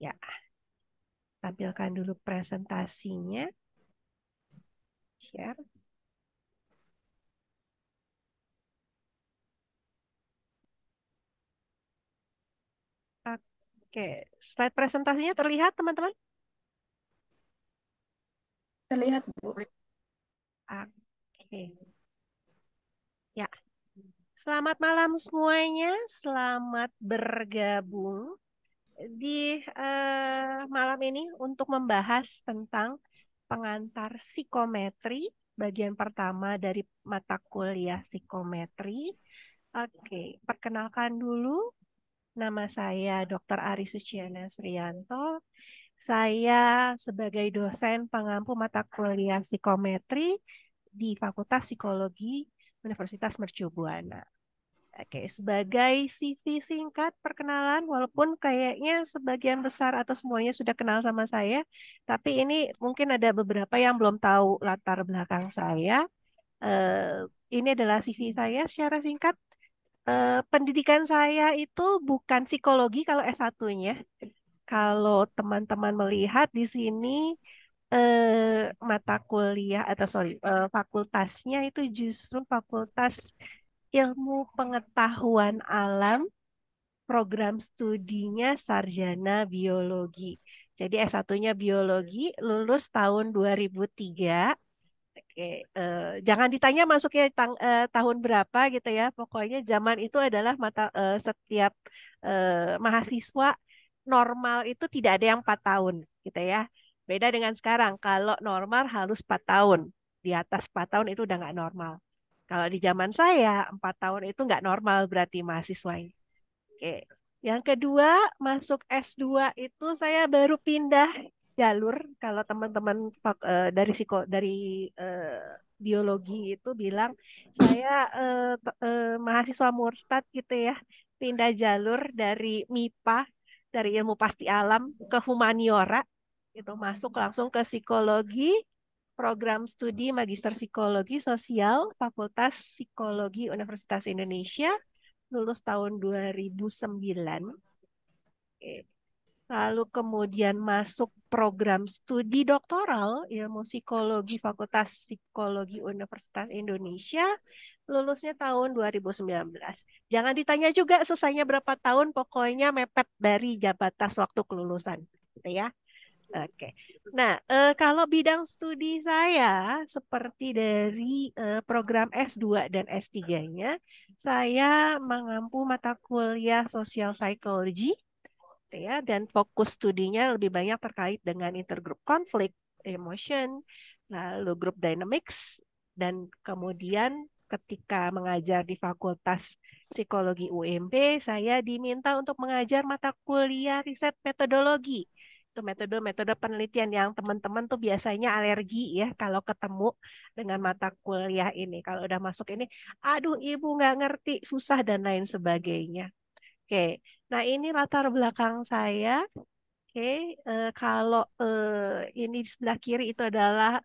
Ya, tampilkan dulu presentasinya. Share. Oke, slide presentasinya terlihat, teman-teman? Terlihat, Bu. Oke. Ya, selamat malam semuanya. Selamat bergabung di malam ini untuk membahas tentang pengantar psikometri, bagian pertama dari mata kuliah psikometri. Oke, perkenalkan dulu, nama saya Dr. Ari Suciana Srianto. Saya sebagai dosen pengampu mata kuliah psikometri di Fakultas Psikologi Universitas Mercu Buana. Oke, sebagai CV singkat perkenalan, walaupun kayaknya sebagian besar atau semuanya sudah kenal sama saya, tapi ini mungkin ada beberapa yang belum tahu latar belakang saya. Eh, ini adalah CV saya secara singkat. Pendidikan saya itu bukan psikologi kalau S1-nya. Kalau teman-teman melihat di sini mata kuliah atau fakultasnya itu justru Fakultas Ilmu Pengetahuan Alam, program studinya sarjana biologi. Jadi S1-nya biologi, lulus tahun 2003. Oke, jangan ditanya masuknya tahun berapa gitu ya. Pokoknya zaman itu adalah setiap mahasiswa normal itu tidak ada yang 4 tahun gitu ya. Beda dengan sekarang. Kalau normal harus 4 tahun. Di atas 4 tahun itu udah nggak normal. Kalau di zaman saya 4 tahun itu nggak normal berarti mahasiswanya. Oke. Yang kedua, masuk S2 itu saya baru pindah jalur. Kalau teman-teman dari biologi itu bilang saya mahasiswa murtad gitu ya, pindah jalur dari MIPA, dari ilmu pasti alam ke humaniora, itu masuk langsung ke psikologi, program studi Magister Psikologi Sosial, Fakultas Psikologi Universitas Indonesia, lulus tahun 2009. Oke. Lalu kemudian masuk program studi doktoral ilmu psikologi Fakultas Psikologi Universitas Indonesia, lulusnya tahun 2019. Jangan ditanya juga selesainya berapa tahun, pokoknya mepet dari batas waktu kelulusan, gitu ya. Oke. Nah, kalau bidang studi saya seperti dari program S2 dan S3-nya, saya mengampu mata kuliah Social Psychology, gitu ya, dan fokus studinya lebih banyak terkait dengan intergroup conflict, emotion, lalu group dynamics, dan kemudian ketika mengajar di Fakultas Psikologi UMB, saya diminta untuk mengajar mata kuliah riset metodologi. Itu metode-metode penelitian yang teman-teman tuh biasanya alergi ya kalau ketemu dengan mata kuliah ini. Kalau udah masuk ini, aduh ibu nggak ngerti, susah dan lain sebagainya. Oke, nah ini latar belakang saya. Oke, kalau ini di sebelah kiri itu adalah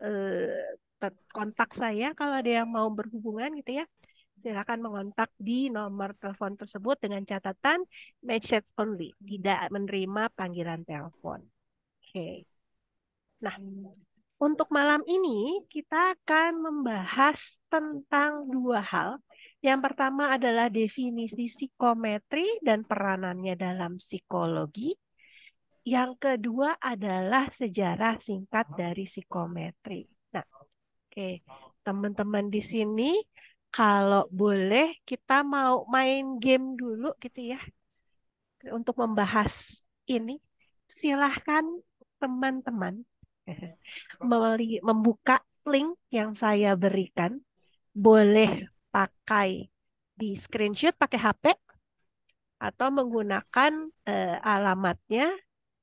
kontak saya. Kalau ada yang mau berhubungan gitu ya, silakan mengontak di nomor telepon tersebut dengan catatan message only, tidak menerima panggilan telepon. Oke, nah untuk malam ini kita akan membahas tentang dua hal. Yang pertama adalah definisi psikometri dan peranannya dalam psikologi. Yang kedua adalah sejarah singkat dari psikometri. Nah, oke, teman-teman di sini kalau boleh kita mau main game dulu gitu ya untuk membahas ini. Silahkan teman-teman membuka link yang saya berikan. Boleh pakai di screenshot pakai HP atau menggunakan alamatnya.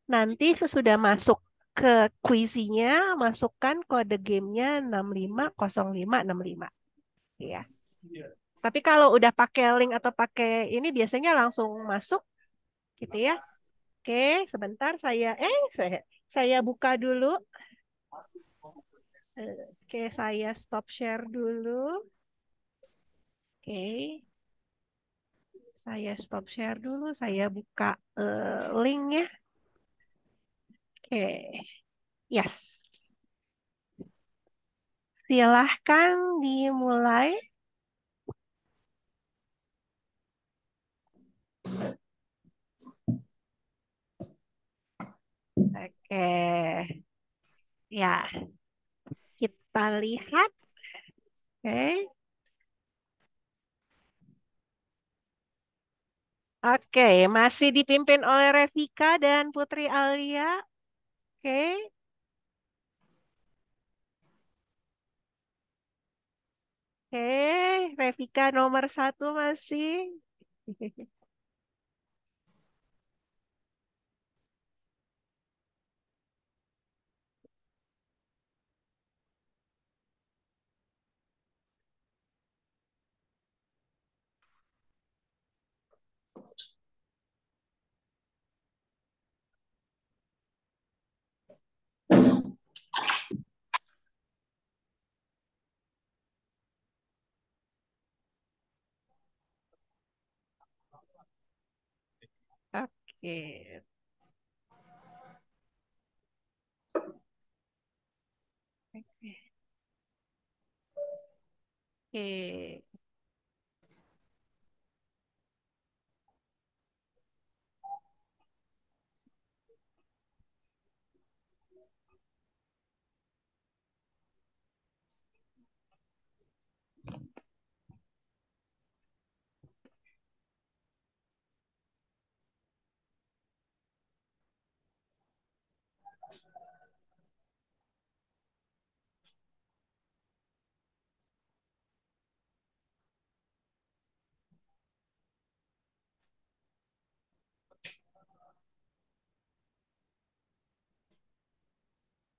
Nanti sesudah masuk ke kuisinya, masukkan kode gamenya 650565. Ya. Tapi kalau udah pakai link atau pakai ini biasanya langsung masuk gitu ya. Oke, sebentar saya buka dulu. Oke, saya stop share dulu. Oke, saya stop share dulu. Saya buka linknya. Oke, yes. Silahkan dimulai. Oke, ya, kita lihat. Oke, oke, masih dipimpin oleh Revika dan Putri Alia. Oke, oke, Revika nomor satu masih. Oke, oke, oke.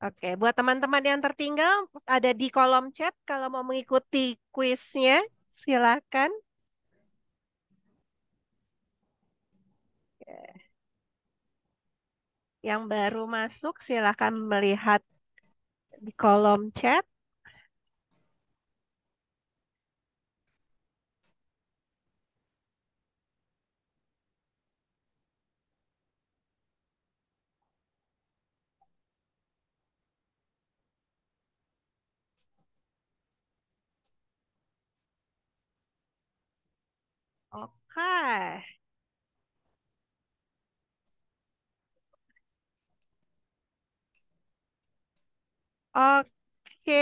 Oke, buat teman-teman yang tertinggal, ada di kolom chat kalau mau mengikuti kuisnya, silakan. Yang baru masuk, silakan melihat di kolom chat. Oke, oke.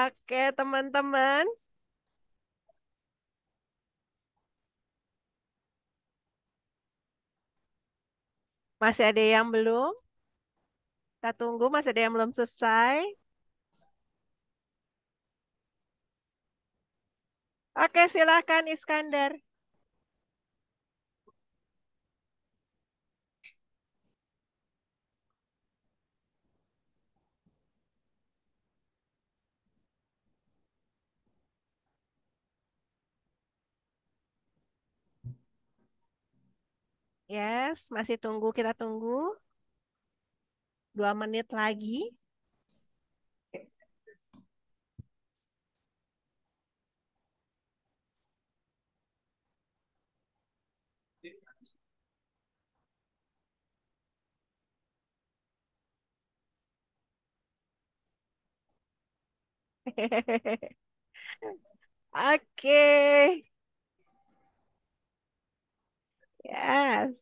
Oke, teman-teman, masih ada yang belum? Kita tunggu, masih ada yang belum selesai. Oke, silakan Iskandar. Yes, masih tunggu, kita tunggu. 2 menit lagi. Oke, yes.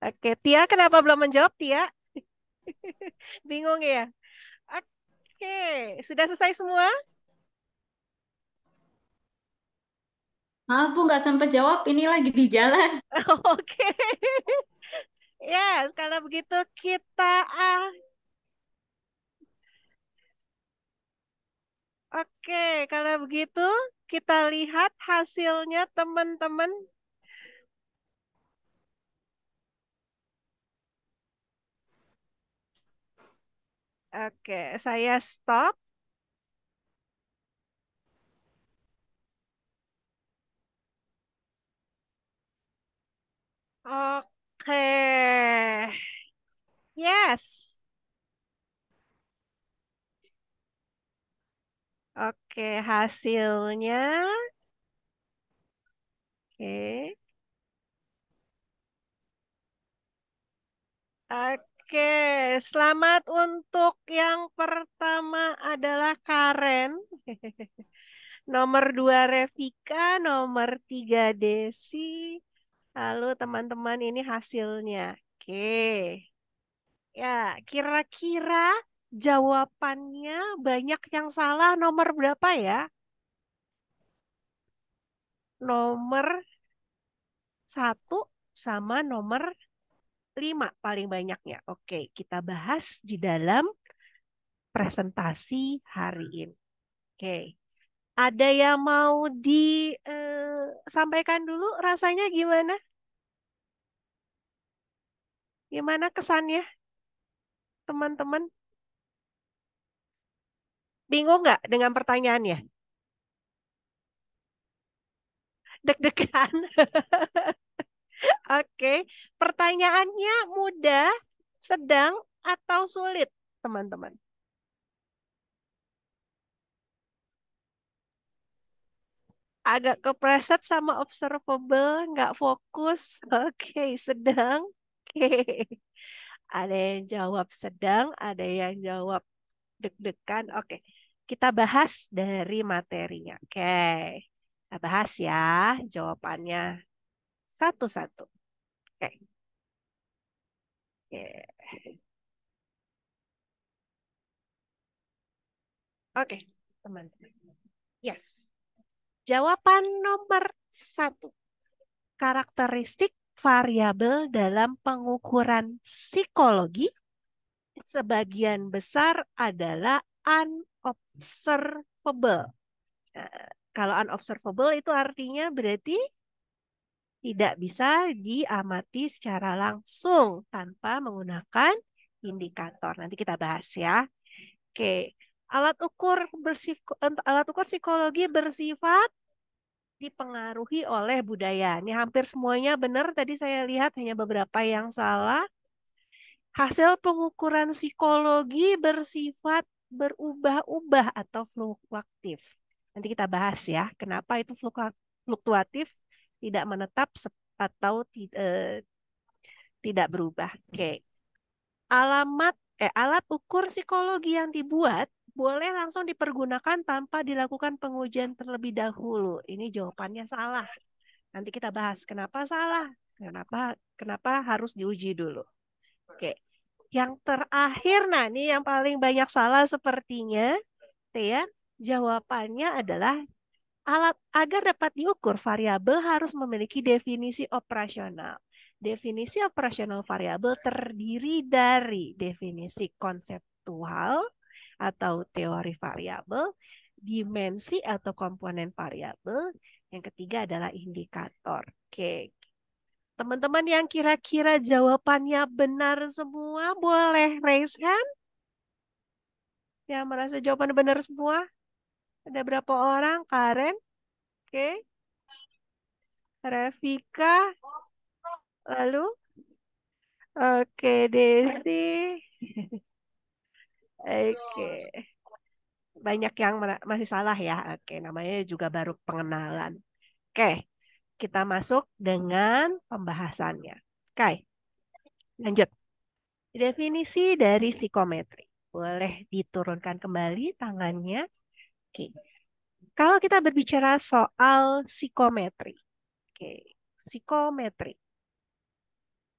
Oke, Tia, kenapa belum menjawab, Tia? Bingung ya? Oke, sudah selesai semua? Aku nggak sempat jawab, ini lagi di jalan. Oke. Ya, kalau begitu kita ah, oke, kalau begitu kita lihat hasilnya teman-teman. Oke, saya stop. Oke. Yes. Oke, hasilnya. Oke. Oke, selamat untuk yang pertama adalah Karen. Nomor dua Revika, nomor tiga Desi. Lalu teman-teman ini hasilnya. Oke. Ya, kira-kira jawabannya banyak yang salah nomor berapa ya? Nomor satu sama nomor lima paling banyaknya. Oke, kita bahas di dalam presentasi hari ini. Oke, ada yang mau disampaikan dulu rasanya gimana? Gimana kesannya, teman-teman? Bingung nggak dengan pertanyaannya? Deg-degan. Oke, pertanyaannya mudah, sedang, atau sulit, teman-teman? Agak kepleset sama observable, nggak fokus. Oke, sedang. Oke, ada yang jawab sedang, ada yang jawab deg-degan. Oke, kita bahas dari materinya. Oke, kita bahas ya jawabannya satu-satu. Oke, oke, oke, teman-teman. Yes. Jawaban nomor satu. Karakteristik variabel dalam pengukuran psikologi sebagian besar adalah unobservable. Kalau unobservable itu artinya berarti tidak bisa diamati secara langsung tanpa menggunakan indikator. Nanti kita bahas ya. Oke, alat ukur psikologi bersifat dipengaruhi oleh budaya. Ini hampir semuanya benar. Tadi saya lihat hanya beberapa yang salah. Hasil pengukuran psikologi bersifat berubah-ubah atau fluktuatif. Nanti kita bahas ya, kenapa itu fluktuatif, tidak menetap atau tidak berubah. Oke, alat ukur psikologi yang dibuat boleh langsung dipergunakan tanpa dilakukan pengujian terlebih dahulu. Ini jawabannya salah. Nanti kita bahas kenapa salah, kenapa harus diuji dulu. Oke. Yang terakhir, nah ini yang paling banyak salah sepertinya, ya. Jawabannya adalah alat agar dapat diukur variabel harus memiliki definisi operasional. Definisi operasional variabel terdiri dari definisi konseptual atau teori variabel, dimensi atau komponen variabel, yang ketiga adalah indikator. Oke, teman-teman yang kira-kira jawabannya benar semua boleh raise hand. Yang merasa jawaban benar semua. Ada berapa orang? Karen, oke. Rafika, lalu oke Desi. Oke. Banyak yang masih salah ya. Oke, namanya juga baru pengenalan. Oke, kita masuk dengan pembahasannya. Oke, lanjut. Definisi dari psikometri. Boleh diturunkan kembali tangannya. Oke. Kalau kita berbicara soal psikometri, oke, psikometri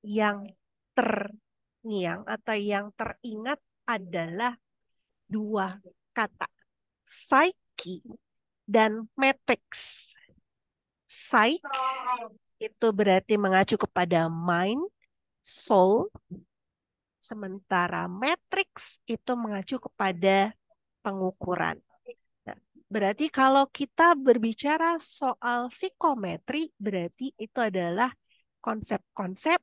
yang terngiang atau yang teringat adalah dua kata, psyche dan matrix. psych itu berarti mengacu kepada mind, soul, sementara matrix itu mengacu kepada pengukuran. Nah, berarti kalau kita berbicara soal psikometri, berarti itu adalah konsep-konsep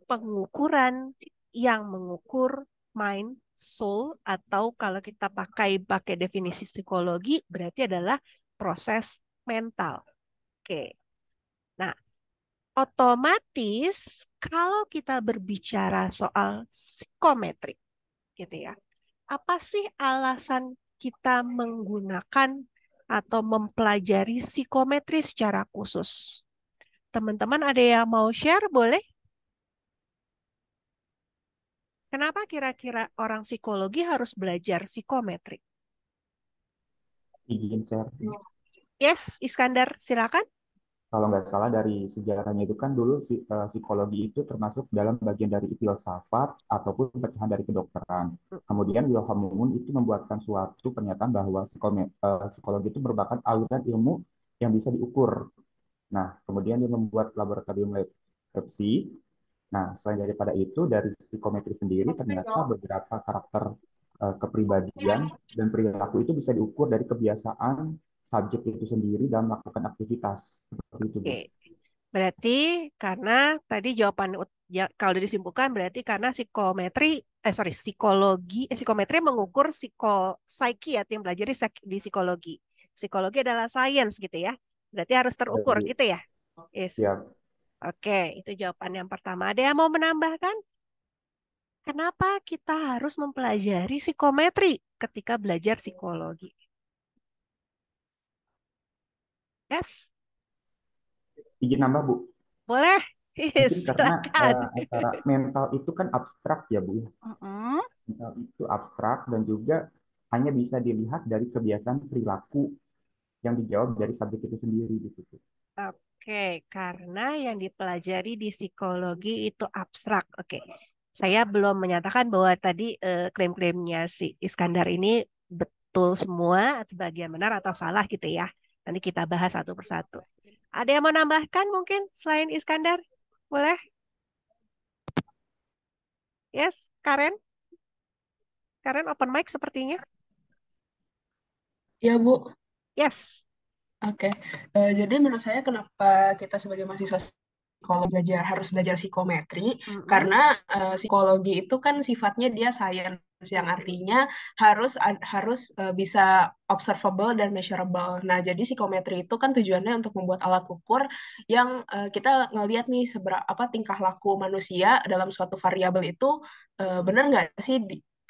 pengukuran yang mengukur mind, soul, atau kalau kita pakai definisi psikologi, berarti adalah proses mental. Oke. Nah, otomatis kalau kita berbicara soal psikometri, gitu ya. Apa sih alasan kita menggunakan atau mempelajari psikometri secara khusus? Teman-teman ada yang mau share, boleh? Kenapa kira-kira orang psikologi harus belajar psikometri? Izin share. Yes, Iskandar, silakan. Kalau nggak salah dari sejarahnya itu kan dulu psikologi itu termasuk dalam bagian dari filsafat ataupun pecahan dari kedokteran. Kemudian Wilhelm Wundt itu membuatkan suatu pernyataan bahwa psikologi itu merupakan aliran ilmu yang bisa diukur. Nah, kemudian dia membuat laboratorium Leipzig. Nah, selain daripada itu, dari psikometri sendiri ternyata beberapa karakter kepribadian dan perilaku itu bisa diukur dari kebiasaan subjek itu sendiri dalam melakukan aktivitas. Seperti itu, Bu. Oke. Berarti karena tadi jawaban ya, kalau disimpulkan berarti karena psikometri mengukur psiki ya, yang belajar di psikologi. Psikologi adalah sains gitu ya. Berarti harus terukur Bu. gitu ya. Yes. Siap. Oke, itu jawaban yang pertama. Ada yang mau menambahkan? Kenapa kita harus mempelajari psikometri ketika belajar psikologi? Yes, Izin nambah, Bu. boleh. Mungkin karena Silakan. antara mental itu kan abstrak ya, Bu. Mm-mm. Mental itu abstrak dan juga hanya bisa dilihat dari kebiasaan perilaku yang dijawab dari subjek itu sendiri gitu. Oke, karena yang dipelajari di psikologi itu abstrak. Oke, saya belum menyatakan bahwa tadi klaim-klaimnya si Iskandar ini betul semua, sebagian benar atau salah gitu ya. Nanti kita bahas satu persatu. Ada yang mau nambahkan mungkin selain Iskandar? Boleh? Yes, Karen? Karen open mic sepertinya. Ya, Bu. Yes. Oke. Jadi menurut saya kenapa kita sebagai mahasiswa psikologi harus belajar psikometri, Mm-mm. karena psikologi itu kan sifatnya dia sains yang artinya harus bisa observable dan measurable. Nah, jadi psikometri itu kan tujuannya untuk membuat alat ukur yang kita ngelihat nih seberapa apa tingkah laku manusia dalam suatu variabel itu benar nggak sih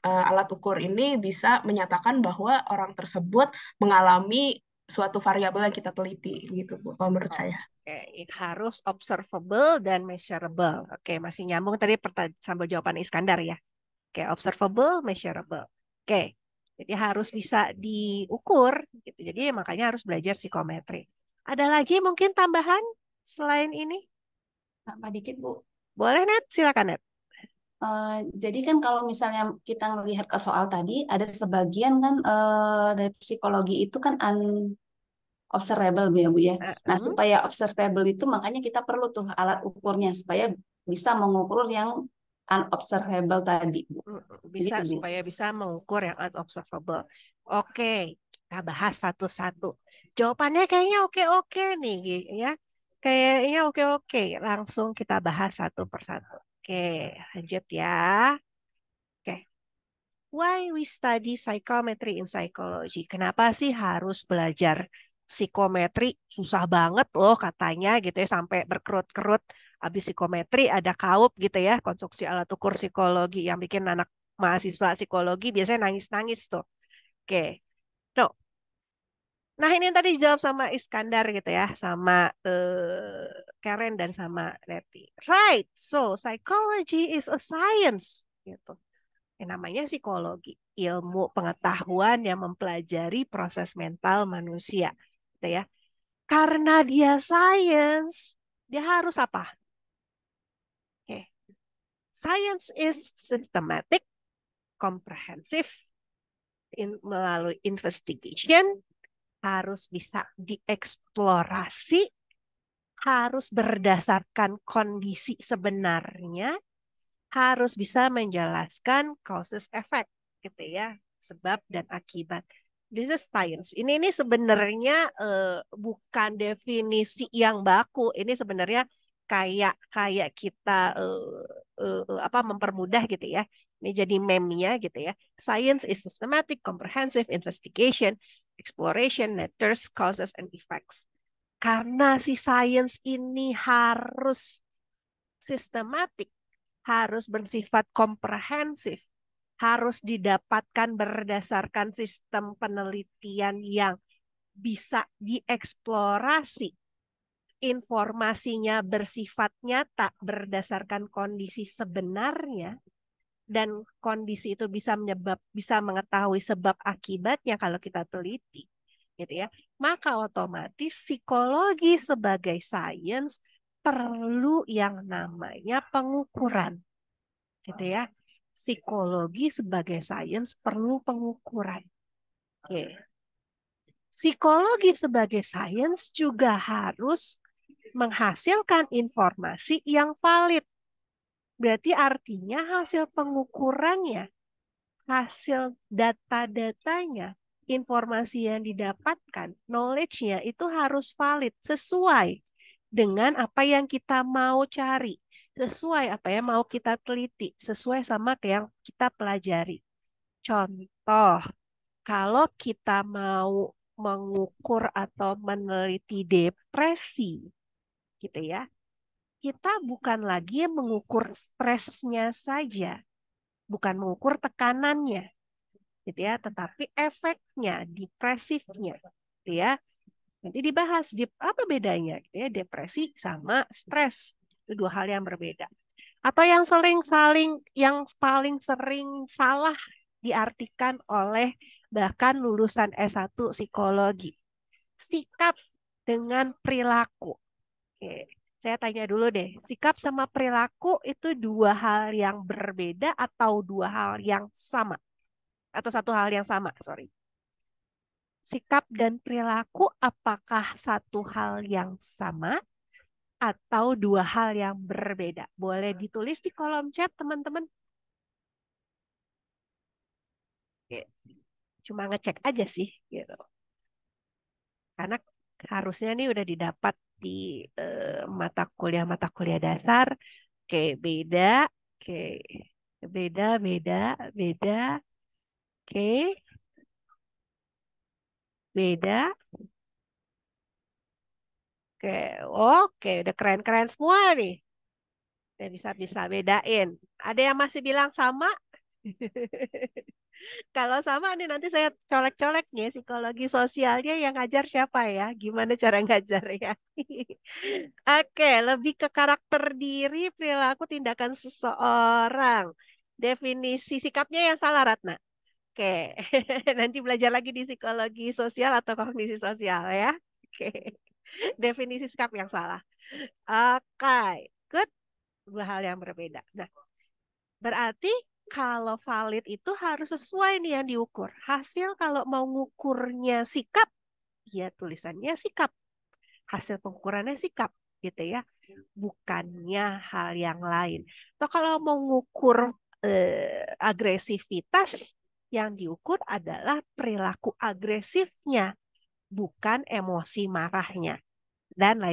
alat ukur ini bisa menyatakan bahwa orang tersebut mengalami suatu variabel yang kita teliti gitu Bu, kalau menurut saya. Oke, harus observable dan measurable. Oke, masih nyambung tadi sama jawaban Iskandar ya. Oke, observable, measurable. Oke, jadi harus bisa diukur gitu. Jadi makanya harus belajar psikometri. Ada lagi mungkin tambahan selain ini? Tambah dikit, Bu. Boleh, Net? Silakan, Net. Jadi kan kalau misalnya kita melihat ke soal tadi, ada sebagian kan dari psikologi itu kan observable ya Bu ya. Nah, Mm-mm. supaya observable itu makanya kita perlu tuh alat ukurnya supaya bisa mengukur yang unobservable tadi, Bu. Bisa Gitu, Bu. supaya bisa mengukur yang unobservable. Oke, kita bahas satu-satu. Jawabannya kayaknya oke-oke nih, ya. Kayaknya oke-oke. Langsung kita bahas satu persatu. Oke, lanjut ya. Oke, why we study psychometry in psychology? Kenapa sih harus belajar psikometri? Susah banget loh katanya gitu ya, sampai berkerut-kerut. Habis psikometri ada KAUP gitu ya, konstruksi alat ukur psikologi yang bikin anak mahasiswa psikologi biasanya nangis-nangis tuh. Oke, no. Nah ini yang tadi dijawab sama Iskandar gitu ya, sama Karen dan sama Leti. Right, so psychology is a science gitu. Yang namanya psikologi, ilmu pengetahuan yang mempelajari proses mental manusia, gitu ya. Karena dia sains, dia harus apa? Oke, science is systematic, comprehensive, melalui investigation, harus bisa dieksplorasi harus berdasarkan kondisi sebenarnya, harus bisa menjelaskan causes effect gitu ya, sebab dan akibat. This is science. Ini sebenarnya bukan definisi yang baku. Ini sebenarnya kayak kayak kita mempermudah gitu ya. Ini jadi meme-nya gitu ya. Science is systematic, comprehensive investigation, exploration, methods, causes, and effects. Karena si science ini harus sistematik, harus bersifat komprehensif, harus didapatkan berdasarkan sistem penelitian yang bisa dieksplorasi. Informasinya bersifat nyata berdasarkan kondisi sebenarnya, dan kondisi itu bisa mengetahui sebab akibatnya kalau kita teliti, gitu ya. Maka otomatis psikologi sebagai sains perlu yang namanya pengukuran, gitu ya. Psikologi sebagai sains perlu pengukuran. Oke. Psikologi sebagai sains juga harus menghasilkan informasi yang valid. Berarti artinya hasil pengukurannya, hasil data-datanya, informasi yang didapatkan, knowledge-nya itu harus valid, sesuai dengan apa yang kita mau cari, sesuai apa yang mau kita teliti, sesuai sama yang kita pelajari. Contoh, kalau kita mau mengukur atau meneliti depresi, gitu ya, kita bukan lagi mengukur stresnya saja, bukan mengukur tekanannya, gitu ya, tetapi efeknya, depresifnya, gitu ya. Nanti dibahas apa bedanya, gitu ya, depresi sama stres, itu dua hal yang berbeda. Atau yang paling sering salah diartikan oleh bahkan lulusan S1 psikologi, sikap dengan perilaku. Oke. Saya tanya dulu deh, sikap sama perilaku itu dua hal yang berbeda atau dua hal yang sama? Atau satu hal yang sama, sorry. Sikap dan perilaku apakah satu hal yang sama atau dua hal yang berbeda? Boleh ditulis di kolom chat, teman-teman. Oke. Cuma ngecek aja sih, gitu. Karena harusnya nih udah didapat di mata kuliah dasar. Oke, beda. Oke, beda, beda, beda. Oke, beda. Oke, oke, udah keren-keren semua nih. Udah bisa-bisa bedain. Ada yang masih bilang sama? Kalau sama nih nanti saya colek-colek nih psikologi sosialnya yang ngajar siapa ya? Gimana cara ngajar ya? Oke, lebih ke karakter diri, perilaku, tindakan seseorang. Definisi sikapnya yang salah, Ratna. Oke, nanti belajar lagi di psikologi sosial atau kognisi sosial ya. Oke, definisi sikap yang salah. Oke, good. Dua hal yang berbeda. Nah, berarti kalau valid itu harus sesuai nih yang diukur. Hasil kalau mau ngukurnya sikap, ya tulisannya sikap. Hasil pengukurannya sikap, gitu ya. Bukannya hal yang lain. Atau kalau mau ngukur agresivitas, yang diukur adalah perilaku agresifnya, bukan emosi marahnya. Dan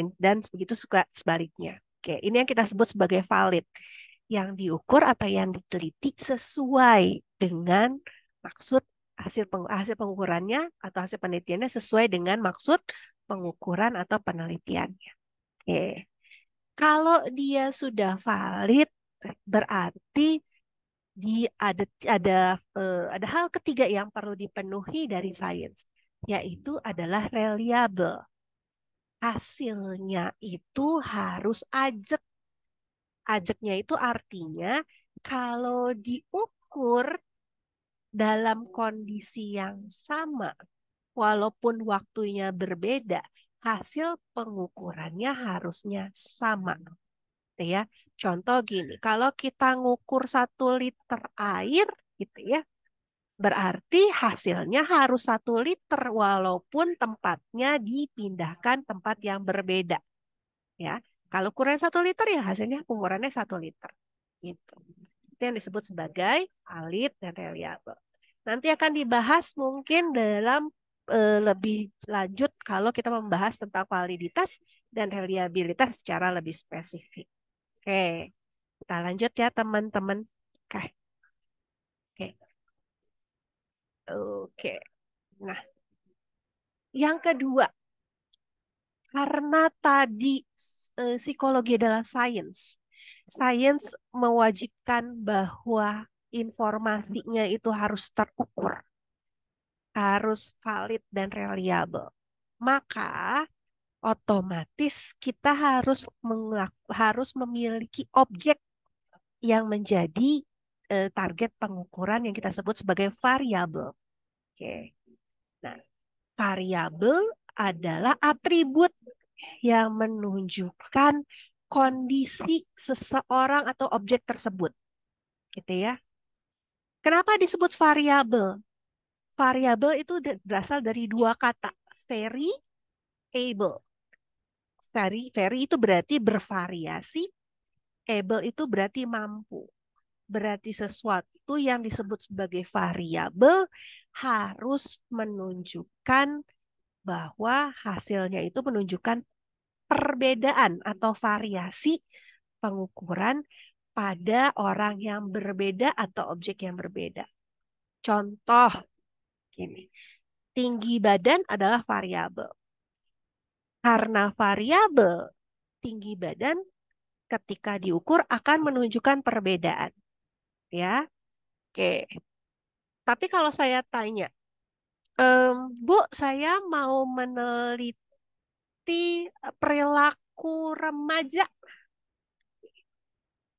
begitu suka sebaliknya. Oke, ini yang kita sebut sebagai valid. Yang diukur atau yang diteliti sesuai dengan maksud hasil pengukurannya atau hasil penelitiannya sesuai dengan maksud pengukuran atau penelitiannya. Oke. Kalau dia sudah valid, berarti ada hal ketiga yang perlu dipenuhi dari sains, yaitu adalah reliable. Hasilnya itu harus ajak. Ajaknya itu artinya kalau diukur dalam kondisi yang sama, walaupun waktunya berbeda, hasil pengukurannya harusnya sama. Gitu ya. Contoh gini, kalau kita ngukur 1 liter air, gitu ya, berarti hasilnya harus 1 liter walaupun tempatnya dipindahkan tempat yang berbeda. Ya, kalau ukuran 1 liter ya hasilnya ukurannya 1 liter. Gitu. Itu yang disebut sebagai valid dan reliable. Nanti akan dibahas mungkin dalam lebih lanjut kalau kita membahas tentang validitas dan reliabilitas secara lebih spesifik. Oke, kita lanjut ya teman-teman. Oke, oke, oke. Nah, yang kedua, karena tadi psikologi adalah sains, sains mewajibkan bahwa informasinya itu harus terukur, harus valid dan reliable. Maka otomatis kita harus memiliki objek yang menjadi target pengukuran yang kita sebut sebagai variabel. Oke. Nah, variabel adalah atribut yang menunjukkan kondisi seseorang atau objek tersebut. Gitu ya. Kenapa disebut variabel? Variabel itu berasal dari 2 kata, variable. Vary itu berarti bervariasi, able itu berarti mampu. Berarti sesuatu yang disebut sebagai variabel harus menunjukkan bahwa hasilnya itu menunjukkan perbedaan atau variasi pengukuran pada orang yang berbeda atau objek yang berbeda. Contoh gini, tinggi badan adalah variabel. Karena variabel, tinggi badan ketika diukur akan menunjukkan perbedaan. Ya, oke. Tapi kalau saya tanya, Bu, saya mau meneliti perilaku remaja,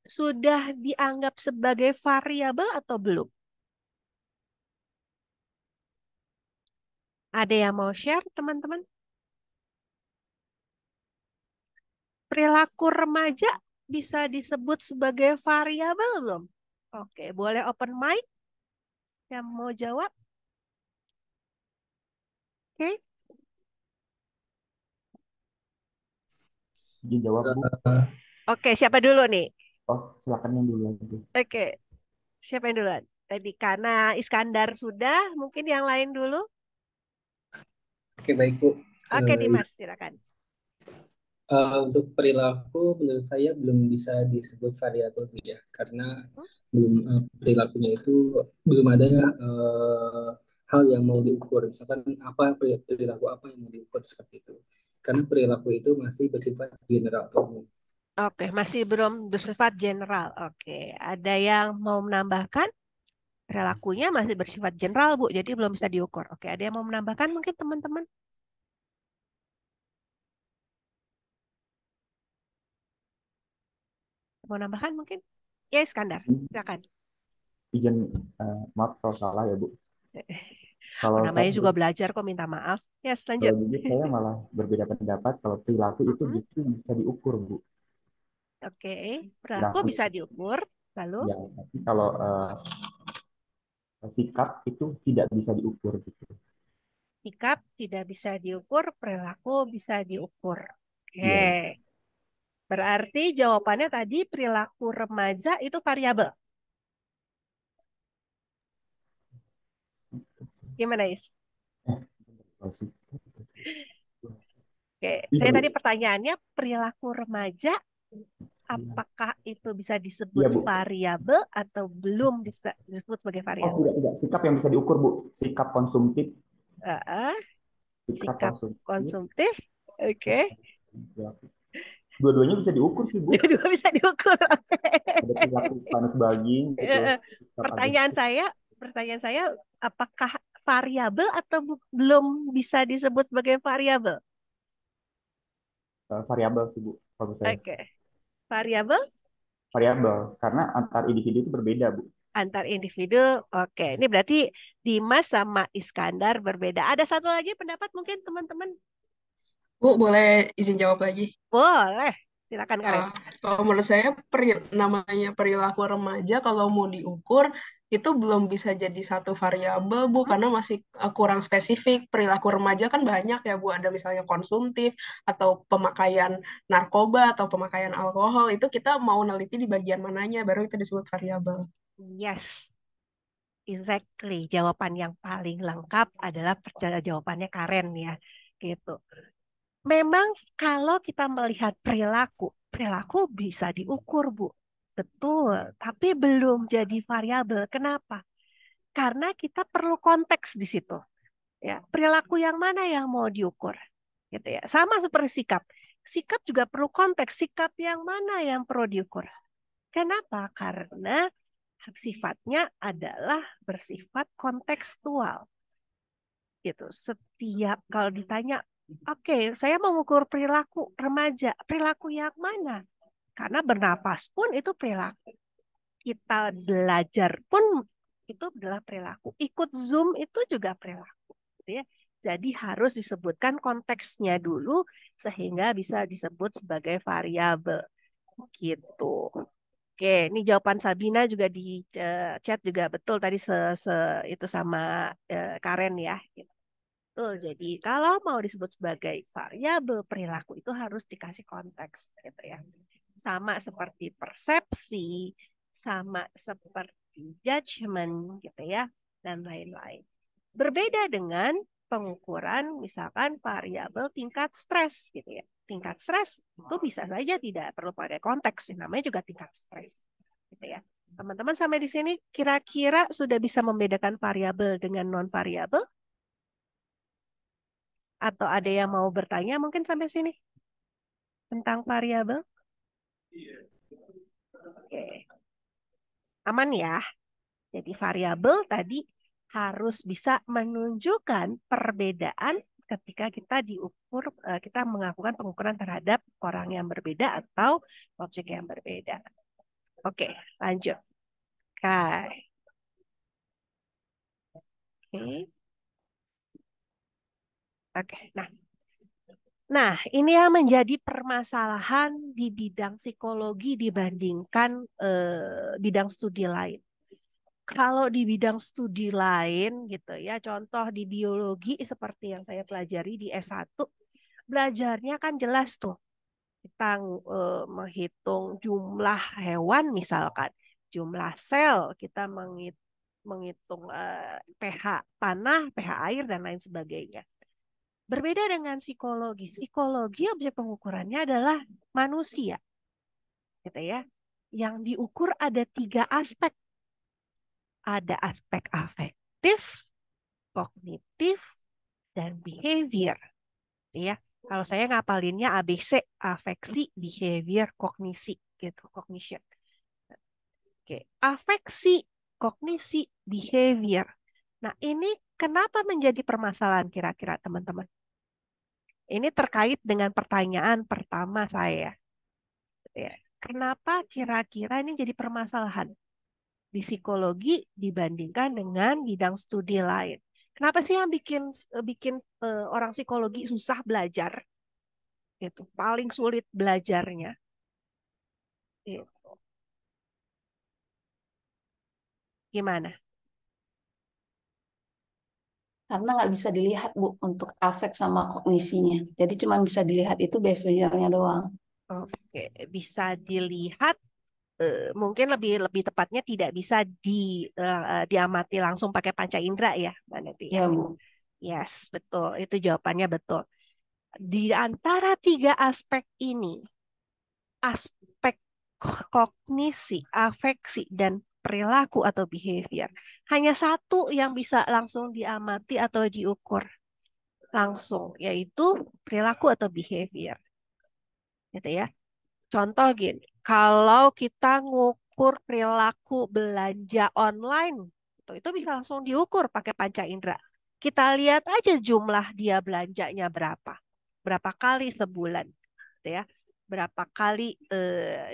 sudah dianggap sebagai variabel atau belum? Ada yang mau share, teman-teman? Perilaku remaja bisa disebut sebagai variabel belum? Oke, boleh open mic yang mau jawab? Oke, Izin jawab, Bu. oke, siapa dulu nih? Oh, silakan yang dulu aja. Oke, siapa yang duluan? Tadi karena Iskandar sudah, mungkin yang lain dulu. Oke, baik Bu. Oke, Dimas, silakan. Untuk perilaku menurut saya belum bisa disebut variabel Bu, ya, karena belum perilakunya itu belum ada hal yang mau diukur. Misalkan perilaku apa yang mau diukur seperti itu. Karena perilaku itu masih bersifat general atau umum. Oke, masih belum bersifat general. Oke, ada yang mau menambahkan? Perilakunya masih bersifat general, Bu, jadi belum bisa diukur. Oke, ada yang mau menambahkan mungkin teman-teman? Mau nambahkan mungkin? Ya, Iskandar, silakan. Izin, maaf kalau salah ya, Bu. Kalau saya Namanya juga belajar kok, minta maaf. Ya, kalau lanjut. jujur saya malah berbeda pendapat kalau perilaku itu Mm-mm. justru bisa diukur, Bu. Oke, perilaku Perilaku bisa diukur. Lalu, ya, tapi kalau sikap itu tidak bisa diukur gitu. sikap tidak bisa diukur, perilaku bisa diukur. Oke, Iya, Bu. berarti jawabannya tadi perilaku remaja itu variabel. Gimana, Is? Kalau sikap, Oke, iya, saya Bu. tadi pertanyaannya perilaku remaja, apakah itu bisa disebut Iya, Bu. variabel atau belum bisa disebut sebagai Oh, variabel? tidak. Sikap yang bisa diukur, Bu. Sikap konsumtif, Uh, sikap sikap konsumtif, konsumtif, oke. perilaku. Dua-duanya bisa diukur sih, Bu. Dua-dua bisa diukur. Oke. Ada perilaku panic buying gitu, sikap Pertanyaan agresif, pertanyaan saya, apakah variabel atau belum bisa disebut sebagai variabel? variabel sih, Bu. Kalau saya Oke, variabel variabel karena antar individu itu berbeda, Bu. antar individu. Oke, ini berarti Dimas sama Iskandar berbeda. Ada satu lagi pendapat mungkin teman-teman? Bu, boleh izin jawab lagi? Boleh, silakan Karin. Kalau menurut saya namanya perilaku remaja kalau mau diukur itu belum bisa jadi satu variabel, Bu, karena masih kurang spesifik. Perilaku remaja kan banyak ya, Bu. Ada misalnya konsumtif, atau pemakaian narkoba, atau pemakaian alkohol. Itu kita mau neliti di bagian mananya, baru itu disebut variabel. Yes, exactly. Jawaban yang paling lengkap adalah jawabannya Karen ya. Gitu. Memang kalau kita melihat perilaku, perilaku bisa diukur, Bu. Betul, tapi belum jadi variabel. Kenapa? Karena kita perlu konteks di situ. Ya, perilaku yang mana yang mau diukur? Gitu ya. Sama seperti sikap. Sikap juga perlu konteks. Sikap yang mana yang perlu diukur? Kenapa? Karena sifatnya adalah bersifat kontekstual. Gitu. Setiap kalau ditanya, oke, saya mau mengukur perilaku remaja, perilaku yang mana? Karena bernapas pun itu perilaku. Kita belajar pun itu adalah perilaku. Ikut Zoom itu juga perilaku. Gitu ya. Jadi harus disebutkan konteksnya dulu sehingga bisa disebut sebagai variabel. Gitu. Oke, ini jawaban Sabina juga di chat juga betul tadi itu sama Karen ya. Betul. Jadi kalau mau disebut sebagai variabel perilaku itu harus dikasih konteks gitu ya. Sama seperti persepsi, sama seperti judgment gitu ya, dan lain-lain. Berbeda dengan pengukuran misalkan variabel tingkat stres gitu ya. Tingkat stres itu bisa saja tidak perlu pakai konteks, namanya juga tingkat stres gitu ya. Teman-teman sampai di sini kira-kira sudah bisa membedakan variabel dengan non variabel? Atau ada yang mau bertanya mungkin sampai sini tentang variabel? Oke, aman ya. Jadi variabel tadi harus bisa menunjukkan perbedaan ketika kita kita melakukan pengukuran terhadap orang yang berbeda atau objek yang berbeda. Oke, lanjut. Oke. Oke. Oke. Nah, ini yang menjadi permasalahan di bidang psikologi dibandingkan bidang studi lain. Kalau di bidang studi lain gitu ya, contoh di biologi seperti yang saya pelajari di S1, belajarnya kan jelas tuh. Kita menghitung jumlah hewan misalkan, jumlah sel, kita menghitung pH tanah, pH air dan lain sebagainya. Berbeda dengan psikologi. Psikologi objek pengukurannya adalah manusia, gitu ya. Yang diukur ada 3 aspek. Ada aspek afektif, kognitif, dan behavior. Ya, kalau saya ngapalinnya ABC, afeksi, behavior, kognisi, gitu, cognition. Oke, afeksi, kognisi, behavior. Nah, ini kenapa menjadi permasalahan kira-kira teman-teman? Ini terkait dengan pertanyaan pertama saya. Ya, kenapa kira-kira ini jadi permasalahan di psikologi dibandingkan dengan bidang studi lain? Kenapa sih yang bikin bikin orang psikologi susah belajar? Itu paling sulit belajarnya. Gitu. Gimana? Karena nggak bisa dilihat, Bu, untuk afek sama kognisinya. Jadi cuma bisa dilihat itu behaviornya doang. Oke, bisa dilihat mungkin lebih lebih tepatnya tidak bisa diamati langsung pakai panca indera ya, Mbak Neti ya. Ya, Bu. Yes, betul. Itu jawabannya betul. Di antara 3 aspek ini, aspek kognisi, afeksi, dan perilaku atau behavior, hanya satu yang bisa langsung diamati atau diukur langsung, yaitu perilaku atau behavior. Gitu ya. Contoh gini, kalau kita ngukur perilaku belanja online, itu bisa langsung diukur pakai panca indera. Kita lihat aja jumlah dia belanjanya berapa. Berapa kali sebulan, gitu ya. Berapa kali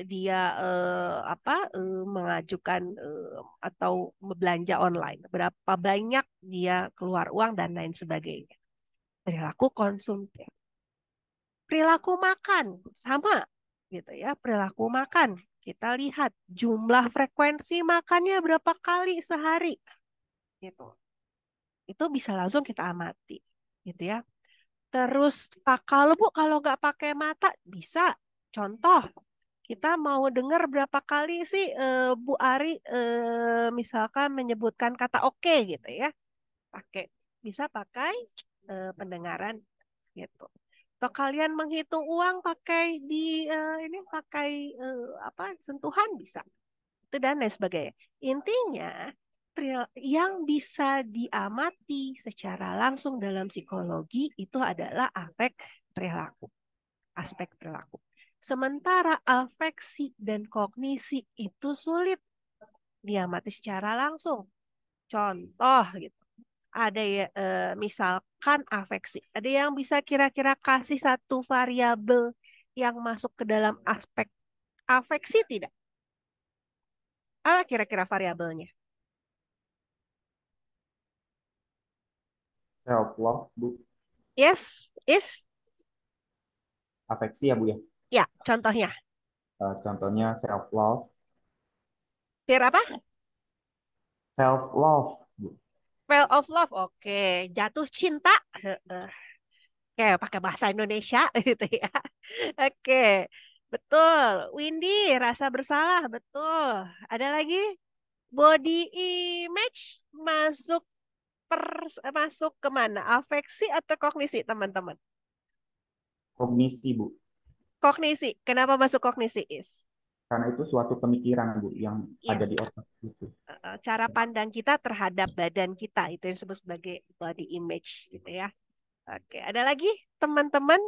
dia mengajukan atau belanja online. Berapa banyak dia keluar uang dan lain sebagainya. Perilaku konsumtif. Perilaku makan sama gitu ya, perilaku makan. kita lihat jumlah frekuensi makannya berapa kali sehari. Gitu. Itu bisa langsung kita amati. Gitu ya. Terus kalau Bu, kalau nggak pakai mata bisa. Contoh, kita mau dengar berapa kali sih Bu Ari misalkan menyebutkan kata oke gitu ya. Bisa pakai pendengaran gitu. Atau kalian menghitung uang pakai ini pakai apa sentuhan bisa. Itu dan lain sebagainya. Intinya yang bisa diamati secara langsung dalam psikologi itu adalah aspek perilaku. Sementara afeksi dan kognisi itu sulit diamati secara langsung. Contoh gitu. Ada ya misalkan afeksi. Ada yang bisa kira-kira kasih satu variabel yang masuk ke dalam aspek afeksi tidak? Apa kira-kira variabelnya? Self love, Bu. Yes, is Afeksi ya, Bu ya. ya, contohnya. Contohnya self love. Fear apa? Self love, Bu. Spell of love. Oke, jatuh cinta. Heeh. Oke, pakai bahasa Indonesia gitu ya. Oke, betul. Windy, rasa bersalah, betul. Ada lagi? Body image masuk masuk kemana? Afeksi atau kognisi, teman-teman? Kognisi, Bu. Kognisi. Kenapa masuk kognisi, Is? Karena itu suatu pemikiran, Bu, yang ada Yes. di otak itu. Cara pandang kita terhadap badan kita itu yang disebut sebagai body image gitu ya. Oke, ada lagi teman-teman?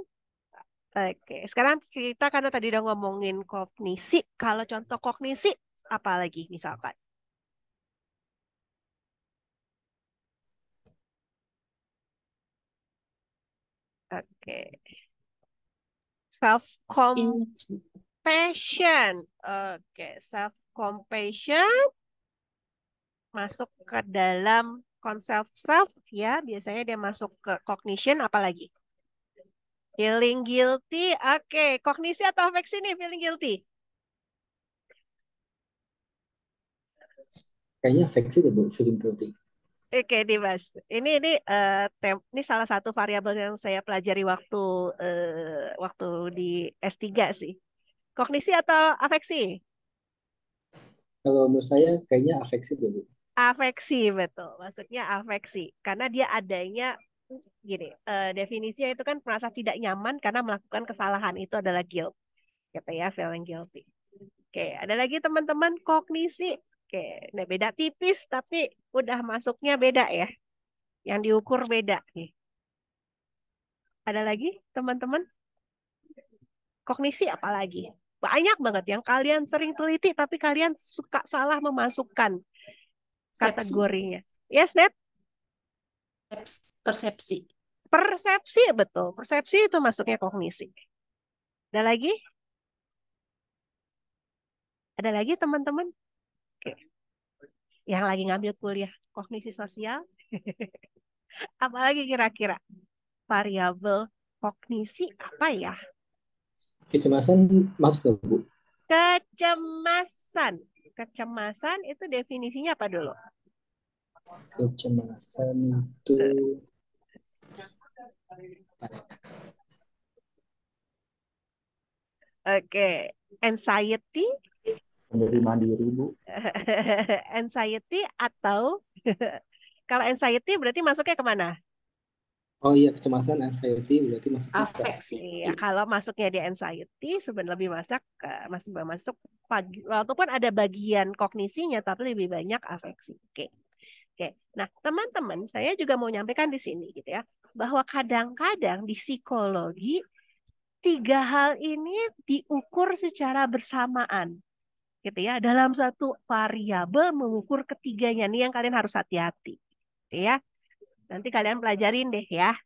Oke, sekarang kita karena tadi udah ngomongin kognisi, kalau contoh kognisi apa lagi misalkan? Oke, self Image. compassion. Oke, self compassion masuk ke dalam konsep self ya, biasanya dia masuk ke cognition apalagi? Feeling guilty. Oke, kognisi atau afeksi nih feeling guilty? Kayaknya afeksi deh, Bu, feeling guilty. Oke, Dimas. Ini salah satu variabel yang saya pelajari waktu di S3 sih. Kognisi atau afeksi? Kalau menurut saya kayaknya afeksi deh, Bu. Afeksi, betul. Maksudnya afeksi. Karena dia adanya gini, definisinya itu kan merasa tidak nyaman karena melakukan kesalahan. Itu adalah guilt. Gitu ya, feeling guilty. Oke, ada lagi teman-teman kognisi. Oke, nah beda tipis tapi udah masuknya beda ya. Yang diukur beda nih. Ada lagi teman-teman? Kognisi apalagi? Banyak banget yang kalian sering teliti tapi kalian suka salah memasukkan Persepsi. kategorinya. Yes, Net? Persepsi. Persepsi, betul. Persepsi itu masuknya kognisi. Ada lagi? Ada lagi teman-teman? Oke. Yang lagi ngambil kuliah kognisi sosial. Apalagi kira-kira? Variabel kognisi apa ya? Kecemasan masuk ke, Bu. Kecemasan. Kecemasan itu definisinya apa dulu? Kecemasan itu Oke. Anxiety. Menjadi mandiri, Bu. Anxiety atau kalau anxiety berarti masuknya kemana? oh iya, kecemasan, anxiety berarti masuk ke Afeksi. Iya, kalau masuknya di anxiety sebenarnya lebih masuk walaupun ada bagian kognisinya tapi lebih banyak afeksi. Oke. Oke. Nah, teman-teman, saya juga mau nyampaikan di sini gitu ya, bahwa kadang-kadang di psikologi tiga hal ini diukur secara bersamaan. Gitu ya, dalam satu variabel mengukur ketiganya nih yang kalian harus hati-hati. Gitu ya. Nanti kalian pelajarin deh ya.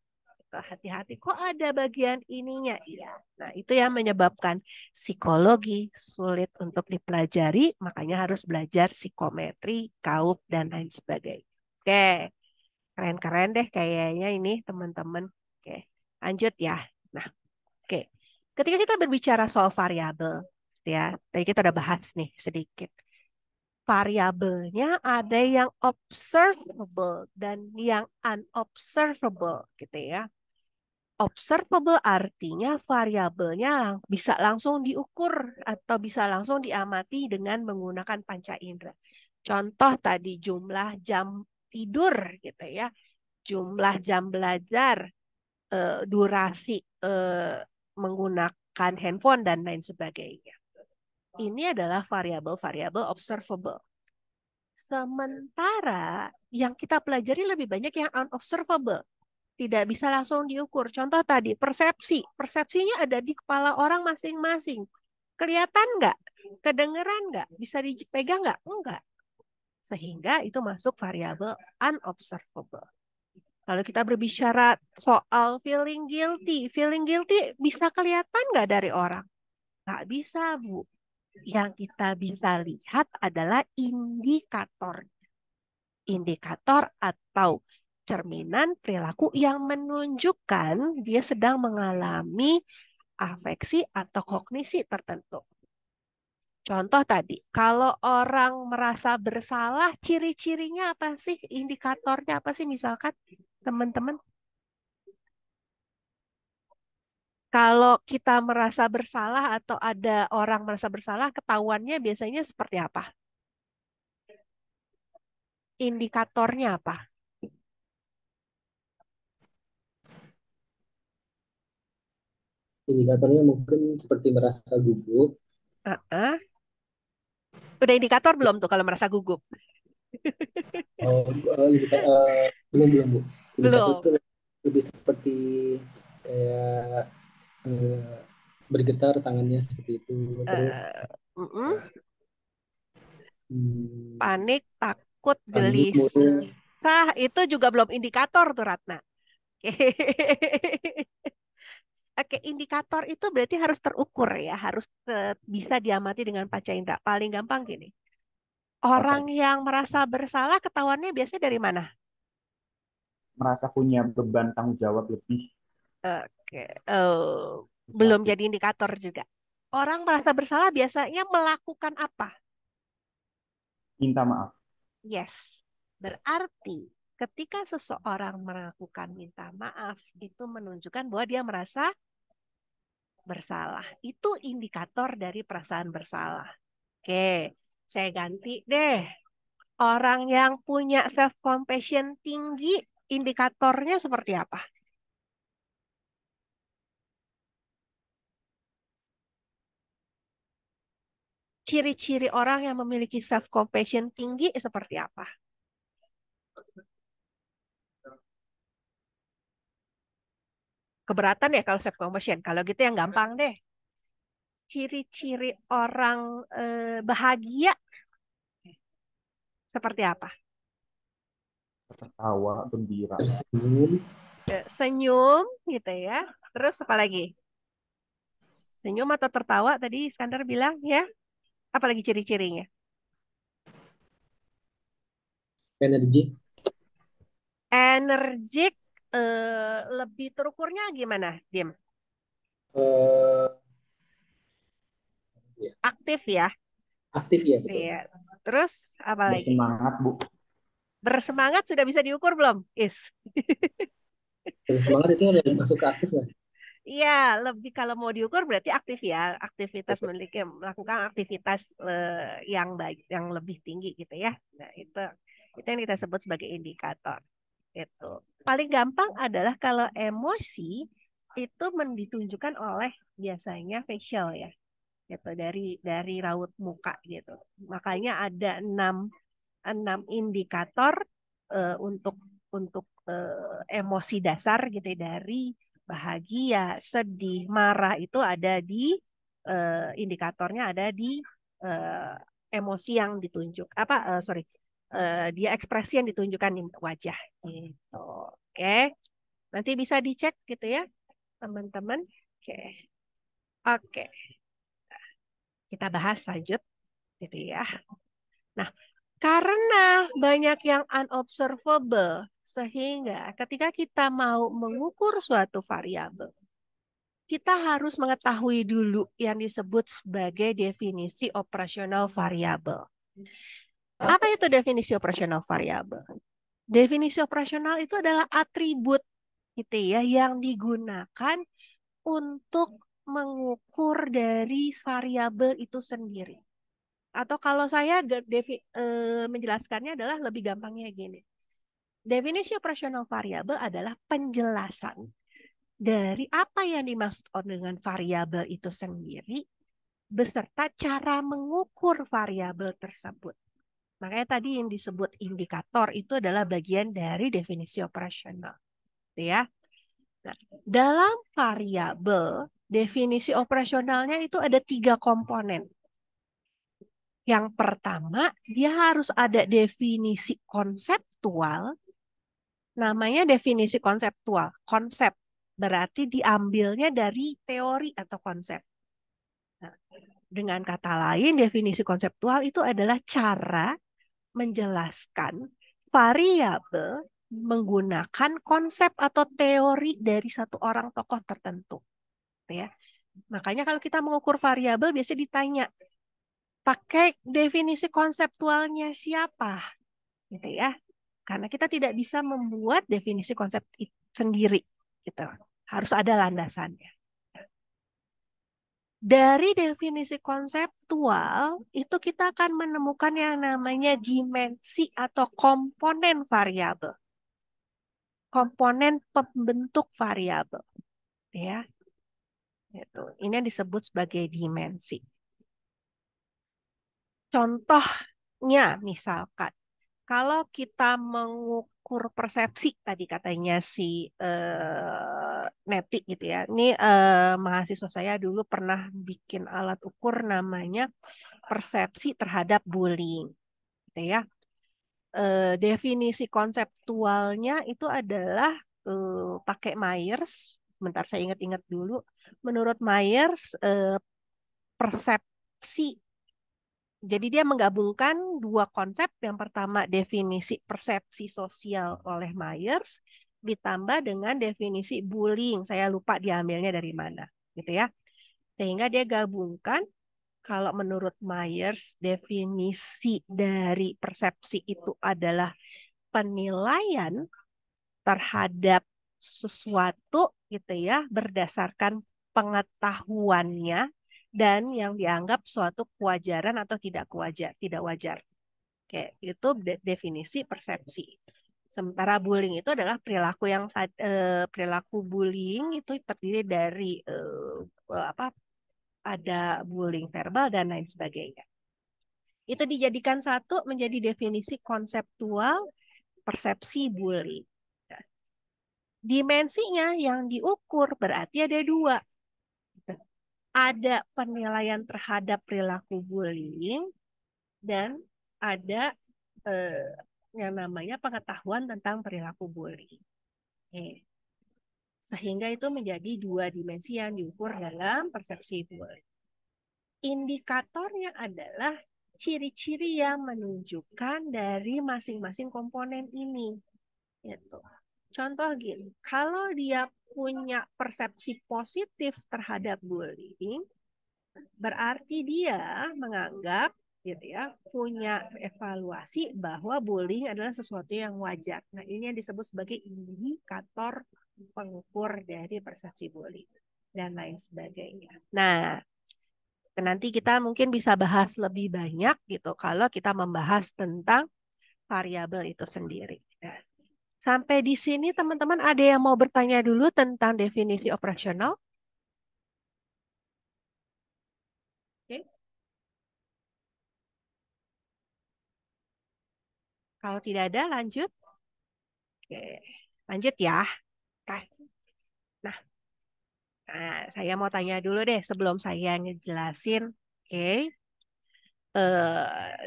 Hati-hati kok ada bagian ininya. Iya. Nah, itu yang menyebabkan psikologi sulit untuk dipelajari, makanya harus belajar psikometri, kaup dan lain sebagainya. Oke. Keren-keren deh kayaknya ini teman-teman. Oke. Lanjut ya. Nah, oke. Ketika kita berbicara soal variabel, Ya, tadi kita udah bahas nih sedikit. Variabelnya ada yang observable dan yang unobservable gitu ya. Observable artinya variabelnya bisa langsung diukur atau bisa langsung diamati dengan menggunakan panca indera. Contoh tadi jumlah jam tidur gitu ya, jumlah jam belajar, durasi menggunakan handphone dan lain sebagainya. Ini adalah variabel-variabel observable. Sementara yang kita pelajari lebih banyak yang unobservable. Tidak bisa langsung diukur. Contoh tadi, persepsi. Persepsinya ada di kepala orang masing-masing. Kelihatan nggak? Kedengeran nggak? Bisa dipegang nggak? Enggak. Sehingga itu masuk variabel unobservable. Kalau kita berbicara soal feeling guilty bisa kelihatan nggak dari orang? Nggak bisa, Bu. Yang kita bisa lihat adalah indikator. Indikator atau cerminan perilaku yang menunjukkan dia sedang mengalami afeksi atau kognisi tertentu. Contoh tadi, kalau orang merasa bersalah, ciri-cirinya apa sih? Indikatornya apa sih? Misalkan, teman-teman, kalau kita merasa bersalah atau ada orang merasa bersalah, ketahuannya biasanya seperti apa? Indikatornya apa? Indikatornya mungkin seperti merasa gugup. Uh-uh. Udah indikator belum tuh kalau merasa gugup? Oh, belum belum Bu. Indikator Belum. itu lebih seperti kayak eh, bergetar tangannya seperti itu. Terus Mm-mm. hmm, Panik, takut, panik mulu. gelisah, itu juga belum indikator tuh Ratna. Oke, indikator itu berarti harus terukur ya, harus bisa diamati dengan panca indera. Paling gampang gini, orang Saya yang merasa bersalah ketahuannya biasanya dari mana? merasa punya beban tanggung jawab lebih Oke, belum sesuatu. jadi indikator juga. Orang merasa bersalah biasanya melakukan apa? Minta maaf. Yes, berarti ketika seseorang melakukan minta maaf, itu menunjukkan bahwa dia merasa bersalah. Itu indikator dari perasaan bersalah. Oke, saya ganti deh. Orang yang punya self compassion tinggi, indikatornya seperti apa? Ciri-ciri orang yang memiliki self compassion tinggi seperti apa? Keberatan ya kalau self compassion. Kalau gitu yang gampang deh. Ciri-ciri orang bahagia seperti apa? Tertawa, gembira. Tersenyum. Senyum gitu ya. Terus apa lagi? Senyum atau tertawa tadi Iskandar bilang ya. Apalagi ciri-cirinya? Energi. Energik, lebih terukurnya gimana, Dim? eh, ya, Aktif ya? aktif ya betul. Iya. Terus apa lagi? Bersemangat, Bu. Bersemangat sudah bisa diukur belum? Is. Terus semangat itu ada masuk ke aktif nggak? Iya, lebih kalau mau diukur berarti aktif ya, aktivitas memiliki melakukan aktivitas yang baik, yang lebih tinggi gitu ya. Nah, itu yang kita sebut sebagai indikator. Itu. Paling gampang adalah kalau emosi itu ditunjukkan oleh biasanya facial ya, gitu dari raut muka gitu. Makanya ada enam indikator untuk emosi dasar gitu ya, dari bahagia, sedih, marah itu ada di indikatornya ada di eh, emosi yang ditunjuk apa sorry dia ekspresi yang ditunjukkan di wajah gitu. Oke, nanti bisa dicek gitu ya teman-teman. Oke, oke, kita bahas lanjut gitu ya. Nah, karena banyak yang unobservable, sehingga ketika kita mau mengukur suatu variabel, kita harus mengetahui dulu yang disebut sebagai definisi operasional variabel. Apa itu definisi operasional variabel? Definisi operasional itu adalah atribut gitu ya yang digunakan untuk mengukur dari variabel itu sendiri. Atau kalau saya menjelaskannya adalah lebih gampangnya gini. Definisi operasional variabel adalah penjelasan dari apa yang dimaksud dengan variabel itu sendiri beserta cara mengukur variabel tersebut. Makanya tadi yang disebut indikator itu adalah bagian dari definisi operasional, gitu ya. Nah, dalam variabel, definisi operasionalnya itu ada 3 komponen. Yang pertama, dia harus ada definisi konseptual. Namanya definisi konseptual. Konsep berarti diambilnya dari teori atau konsep. Nah, dengan kata lain, definisi konseptual itu adalah cara menjelaskan variabel menggunakan konsep atau teori dari satu orang tokoh tertentu. Ya. Makanya kalau kita mengukur variabel biasanya ditanya, pakai definisi konseptualnya siapa? Gitu ya. Karena kita tidak bisa membuat definisi konsep sendiri. Gitu. Harus ada landasannya. Dari definisi konseptual, itu kita akan menemukan yang namanya dimensi atau komponen variabel. Komponen pembentuk variabel. Ya. Itu. Ini yang disebut sebagai dimensi. Contohnya misalkan, kalau kita mengukur persepsi, tadi katanya si Neti gitu ya. Ini mahasiswa saya dulu pernah bikin alat ukur namanya persepsi terhadap bullying. Gitu ya. Definisi konseptualnya itu adalah pakai Myers. Sebentar saya ingat-ingat dulu. Menurut Myers, persepsi. Jadi dia menggabungkan 2 konsep. Yang pertama definisi persepsi sosial oleh Myers ditambah dengan definisi bullying. Saya lupa diambilnya dari mana, gitu ya. Sehingga dia gabungkan. Kalau menurut Myers, definisi dari persepsi itu adalah penilaian terhadap sesuatu gitu ya berdasarkan pengetahuannya dan yang dianggap suatu kewajaran atau tidak wajar. Oke, itu definisi persepsi. Sementara bullying itu adalah perilaku bullying itu terdiri dari apa? Ada bullying verbal dan lain sebagainya. Itu dijadikan satu menjadi definisi konseptual persepsi bullying. Dimensinya yang diukur berarti ada 2. Ada penilaian terhadap perilaku bullying dan ada yang namanya pengetahuan tentang perilaku bullying. Sehingga itu menjadi 2 dimensi yang diukur dalam persepsi bullying. Indikatornya adalah ciri-ciri yang menunjukkan dari masing-masing komponen ini. Gitu. Contoh gini, kalau dia punya persepsi positif terhadap bullying, berarti dia menganggap gitu ya, punya evaluasi bahwa bullying adalah sesuatu yang wajar. Nah, ini yang disebut sebagai indikator pengukur dari persepsi bullying dan lain sebagainya. Nah, nanti kita mungkin bisa bahas lebih banyak gitu kalau kita membahas tentang variabel itu sendiri. Nah, sampai di sini teman-teman ada yang mau bertanya dulu tentang definisi operasional? Oke. Kalau tidak ada lanjut. Oke. Lanjut ya. Nah, saya mau tanya dulu deh sebelum saya ngejelasin. Oke.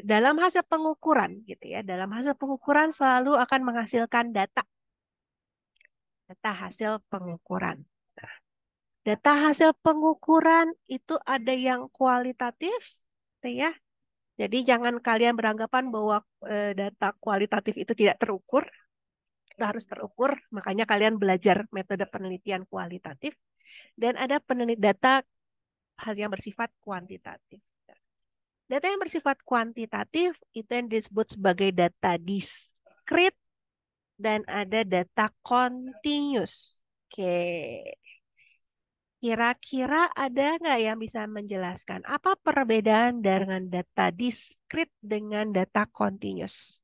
Dalam hasil pengukuran gitu ya, dalam hasil pengukuran selalu akan menghasilkan data hasil pengukuran. Nah, data hasil pengukuran itu ada yang kualitatif, gitu ya. Jadi jangan kalian beranggapan bahwa data kualitatif itu tidak terukur. Itu harus terukur, makanya kalian belajar metode penelitian kualitatif. Dan ada data yang bersifat kuantitatif. Data yang bersifat kuantitatif itu yang disebut sebagai data diskrit dan ada data continuous. Oke. Kira-kira ada nggak yang bisa menjelaskan apa perbedaan dengan data diskrit dengan data continuous?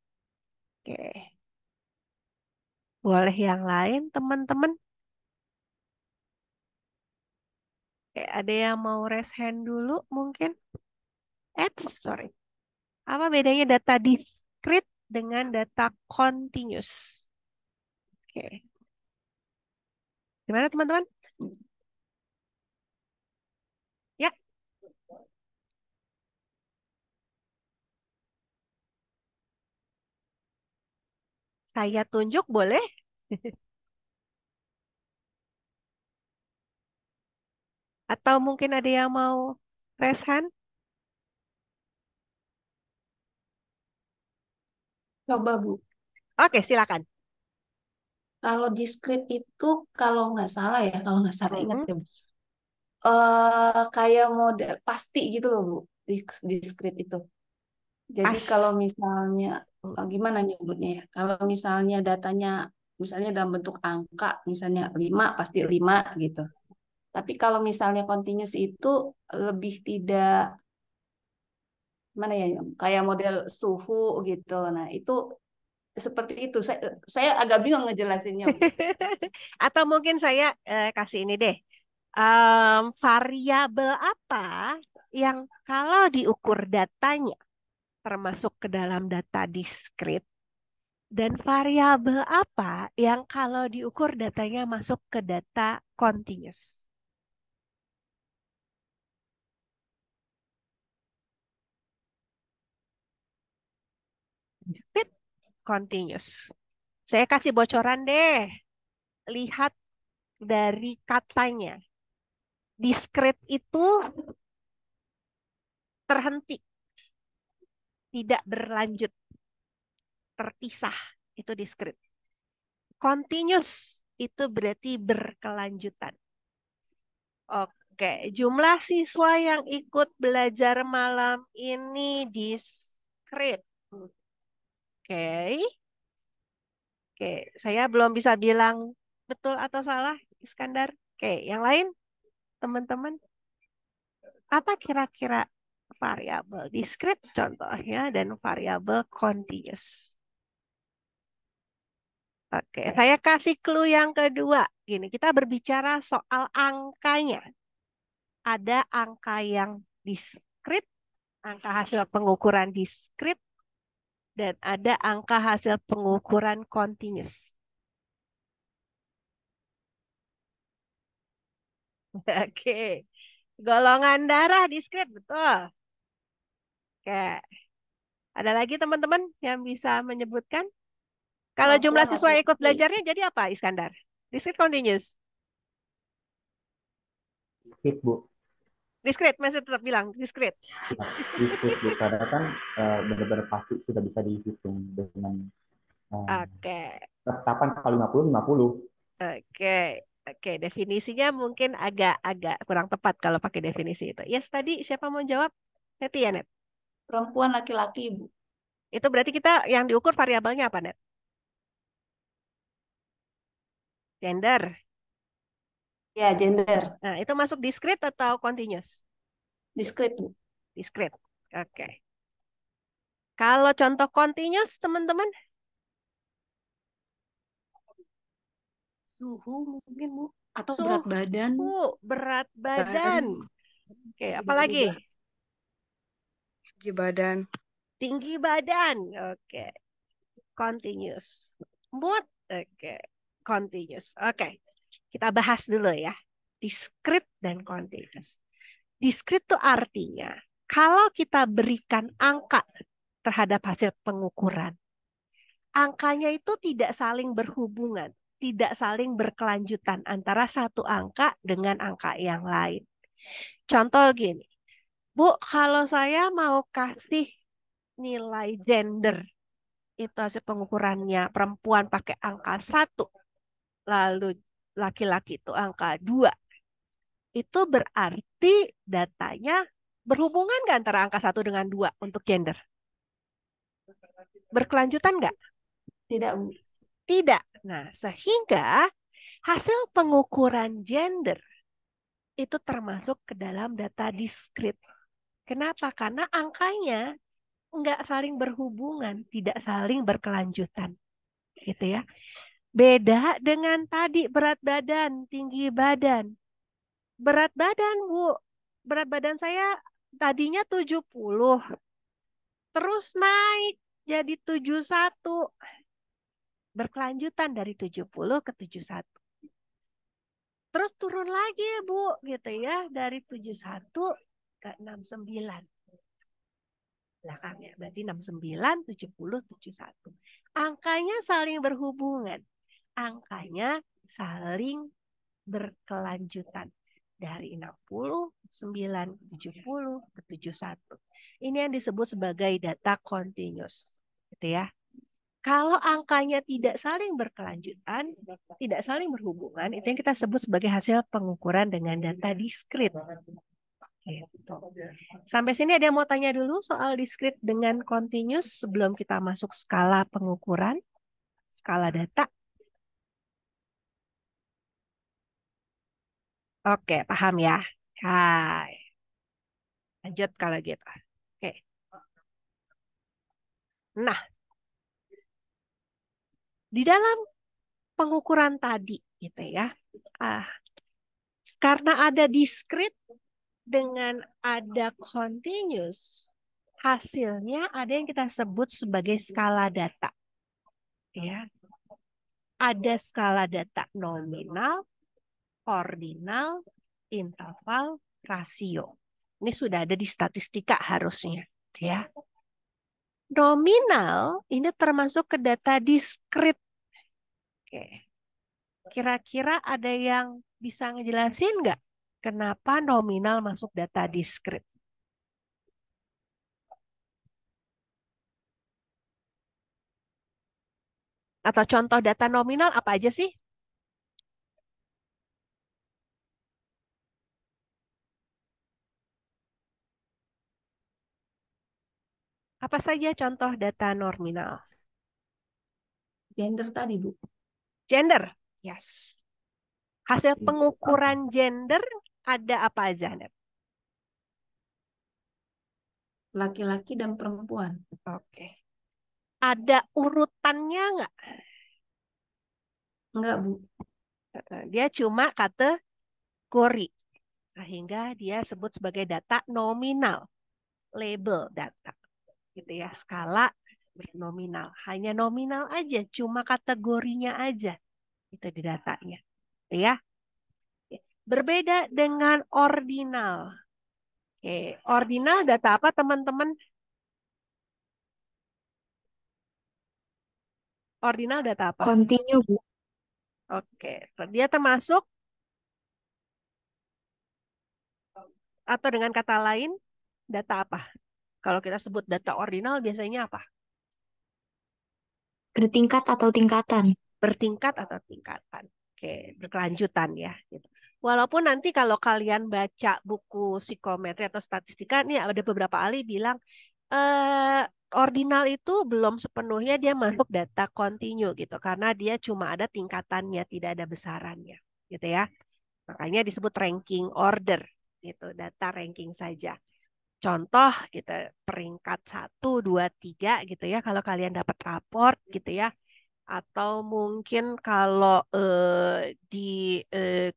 Oke. Boleh yang lain, teman-teman? Oke, ada yang mau raise hand dulu mungkin? Sorry. Apa bedanya data diskrit dengan data continuous? Oke. Gimana teman-teman? Ya, saya tunjuk boleh? Atau mungkin ada yang mau raise hand? Coba Bu. Oke, silakan. Kalau diskrit itu kalau nggak salah ya, kalau nggak salah ingat Mm-mm. ya Bu. Kayak model pasti gitu loh Bu, diskrit itu. Jadi Pas. kalau misalnya gimana nyebutnya ya? Kalau misalnya datanya misalnya dalam bentuk angka, misalnya 5 pasti 5 gitu. Tapi kalau misalnya continuous itu lebih tidak mana ya, kayak model suhu gitu. Nah, itu seperti itu. Saya agak bingung ngejelasinnya, Bu. Atau mungkin saya kasih ini deh. Variabel apa yang kalau diukur datanya termasuk ke dalam data diskrit dan variabel apa yang kalau diukur datanya masuk ke data continuous. Diskrit, continuous. Saya kasih bocoran deh. Lihat dari katanya. Diskrit itu terhenti, tidak berlanjut, terpisah. Itu diskrit. Continuous itu berarti berkelanjutan. Oke, jumlah siswa yang ikut belajar malam ini diskrit. Oke, oke, saya belum bisa bilang betul atau salah, Iskandar. Oke, yang lain, teman-teman, apa kira-kira variabel diskrit contohnya dan variabel continuous? Oke, saya kasih clue yang kedua. Gini, kita berbicara soal angkanya. Ada angka yang diskrit, angka hasil pengukuran diskrit, dan ada angka hasil pengukuran continuous. Oke, golongan darah diskrit, betul. Oke, ada lagi teman-teman yang bisa menyebutkan? Kalau jumlah Perempuan siswa yang ikut laki-laki. belajarnya jadi apa, Iskandar? Diskrit continuous? Diskrit, Bu. Diskrit, masih tetap bilang diskrit. Ya, diskrit, Bu. Karena kan benar-benar pasti sudah bisa dihitung dengan Oke, ketetapan kalau 50-50. oke, oke. Definisinya mungkin agak-agak kurang tepat kalau pakai definisi itu. Yes, tadi siapa mau jawab? Neti ya, Net? Perempuan laki-laki, Bu. Itu berarti kita yang diukur variabelnya apa, Net? Gender. Ya, gender. Nah, itu masuk diskrit atau continuous? Diskrit, Bu. Diskrit. Oke. Kalau contoh continuous, teman-teman, Suhu mungkin Bu atau berat suhu, badan. berat badan. Oke, apa lagi? Tinggi badan. Tinggi badan. Oke, continuous. Mood. Oke, continuous. Oke, kita bahas dulu ya. Diskrit dan continuous. Diskrit itu artinya kalau kita berikan angka terhadap hasil pengukuran, angkanya itu tidak saling berhubungan, tidak saling berkelanjutan antara satu angka dengan angka yang lain. Contoh gini, Bu, kalau saya mau kasih nilai gender, itu hasil pengukurannya perempuan pakai angka 1, lalu laki-laki itu angka 2. itu berarti datanya berhubungan nggak antara angka 1 dengan 2 untuk gender? Berkelanjutan nggak? Tidak, Bu. Tidak. Nah, sehingga hasil pengukuran gender itu termasuk ke dalam data diskrit. Kenapa? Karena angkanya nggak saling berhubungan, tidak saling berkelanjutan. Gitu ya. Beda dengan tadi berat badan, tinggi badan. Berat badan, Bu. Berat badan saya tadinya 70. Terus naik jadi 71. Berkelanjutan dari 70 ke 71. Terus turun lagi, Bu, gitu ya. Dari 71 ke 69. Belakangnya. Berarti 69, 70, 71. Angkanya saling berhubungan. Angkanya saling berkelanjutan. Dari 60, 9, 70 ke 71. Ini yang disebut sebagai data continuous. Gitu ya. Kalau angkanya tidak saling berkelanjutan, tidak saling berhubungan, itu yang kita sebut sebagai hasil pengukuran dengan data diskrit. Gitu. Sampai sini ada yang mau tanya dulu soal diskrit dengan continuous sebelum kita masuk skala pengukuran, skala data? Oke, paham ya? Hai. Lanjut kalau gitu. Oke. Nah, di dalam pengukuran tadi gitu ya. Karena ada diskrit dengan ada continuous, hasilnya ada yang kita sebut sebagai skala data. Ya. Ada skala data nominal, ordinal, interval, rasio. Ini sudah ada di statistika harusnya, ya. Nominal ini termasuk ke data diskrit. Oke. Kira-kira ada yang bisa ngejelasin nggak kenapa nominal masuk data diskrit? Atau contoh data nominal apa aja sih? Apa saja contoh data nominal? Gender tadi, Bu. Gender, yes. Hasil pengukuran gender ada apa aja, Net? Laki-laki dan perempuan. Oke. Ada urutannya nggak? Enggak, Bu. Dia cuma kategori. Sehingga dia sebut sebagai data nominal. Label data. Gitu ya, skala nominal. Hanya nominal aja, cuma kategorinya aja. Itu di datanya. Ya. Berbeda dengan ordinal. Oke, ordinal data apa teman-teman? Ordinal data apa? Continue, Bu. Oke, dia termasuk atau dengan kata lain data apa? Kalau kita sebut data ordinal biasanya apa? Bertingkat atau tingkatan. Bertingkat atau tingkatan. Oke, berkelanjutan ya. Gitu. Walaupun nanti kalau kalian baca buku psikometri atau statistika, nih ada beberapa ahli bilang ordinal itu belum sepenuhnya dia masuk data kontinu gitu, karena dia cuma ada tingkatannya, tidak ada besarannya, gitu ya. Makanya disebut ranking order, gitu, data ranking saja. Contoh gitu, peringkat 1, 2, 3 gitu ya, kalau kalian dapat raport gitu ya. Atau mungkin kalau di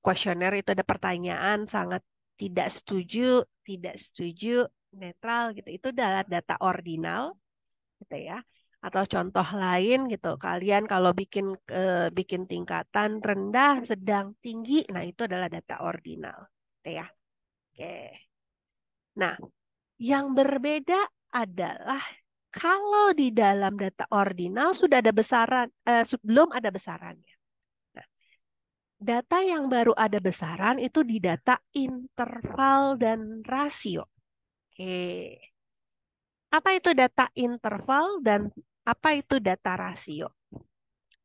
kuesioner itu ada pertanyaan sangat tidak setuju, netral gitu. Itu adalah data ordinal gitu ya. Atau contoh lain gitu, kalian kalau bikin tingkatan rendah, sedang, tinggi, nah itu adalah data ordinal gitu ya. Oke. Nah, yang berbeda adalah kalau di dalam data ordinal sudah ada besaran, belum ada besarannya. Nah, data yang baru ada besaran itu di data interval dan rasio. Oke. Apa itu data interval dan apa itu data rasio?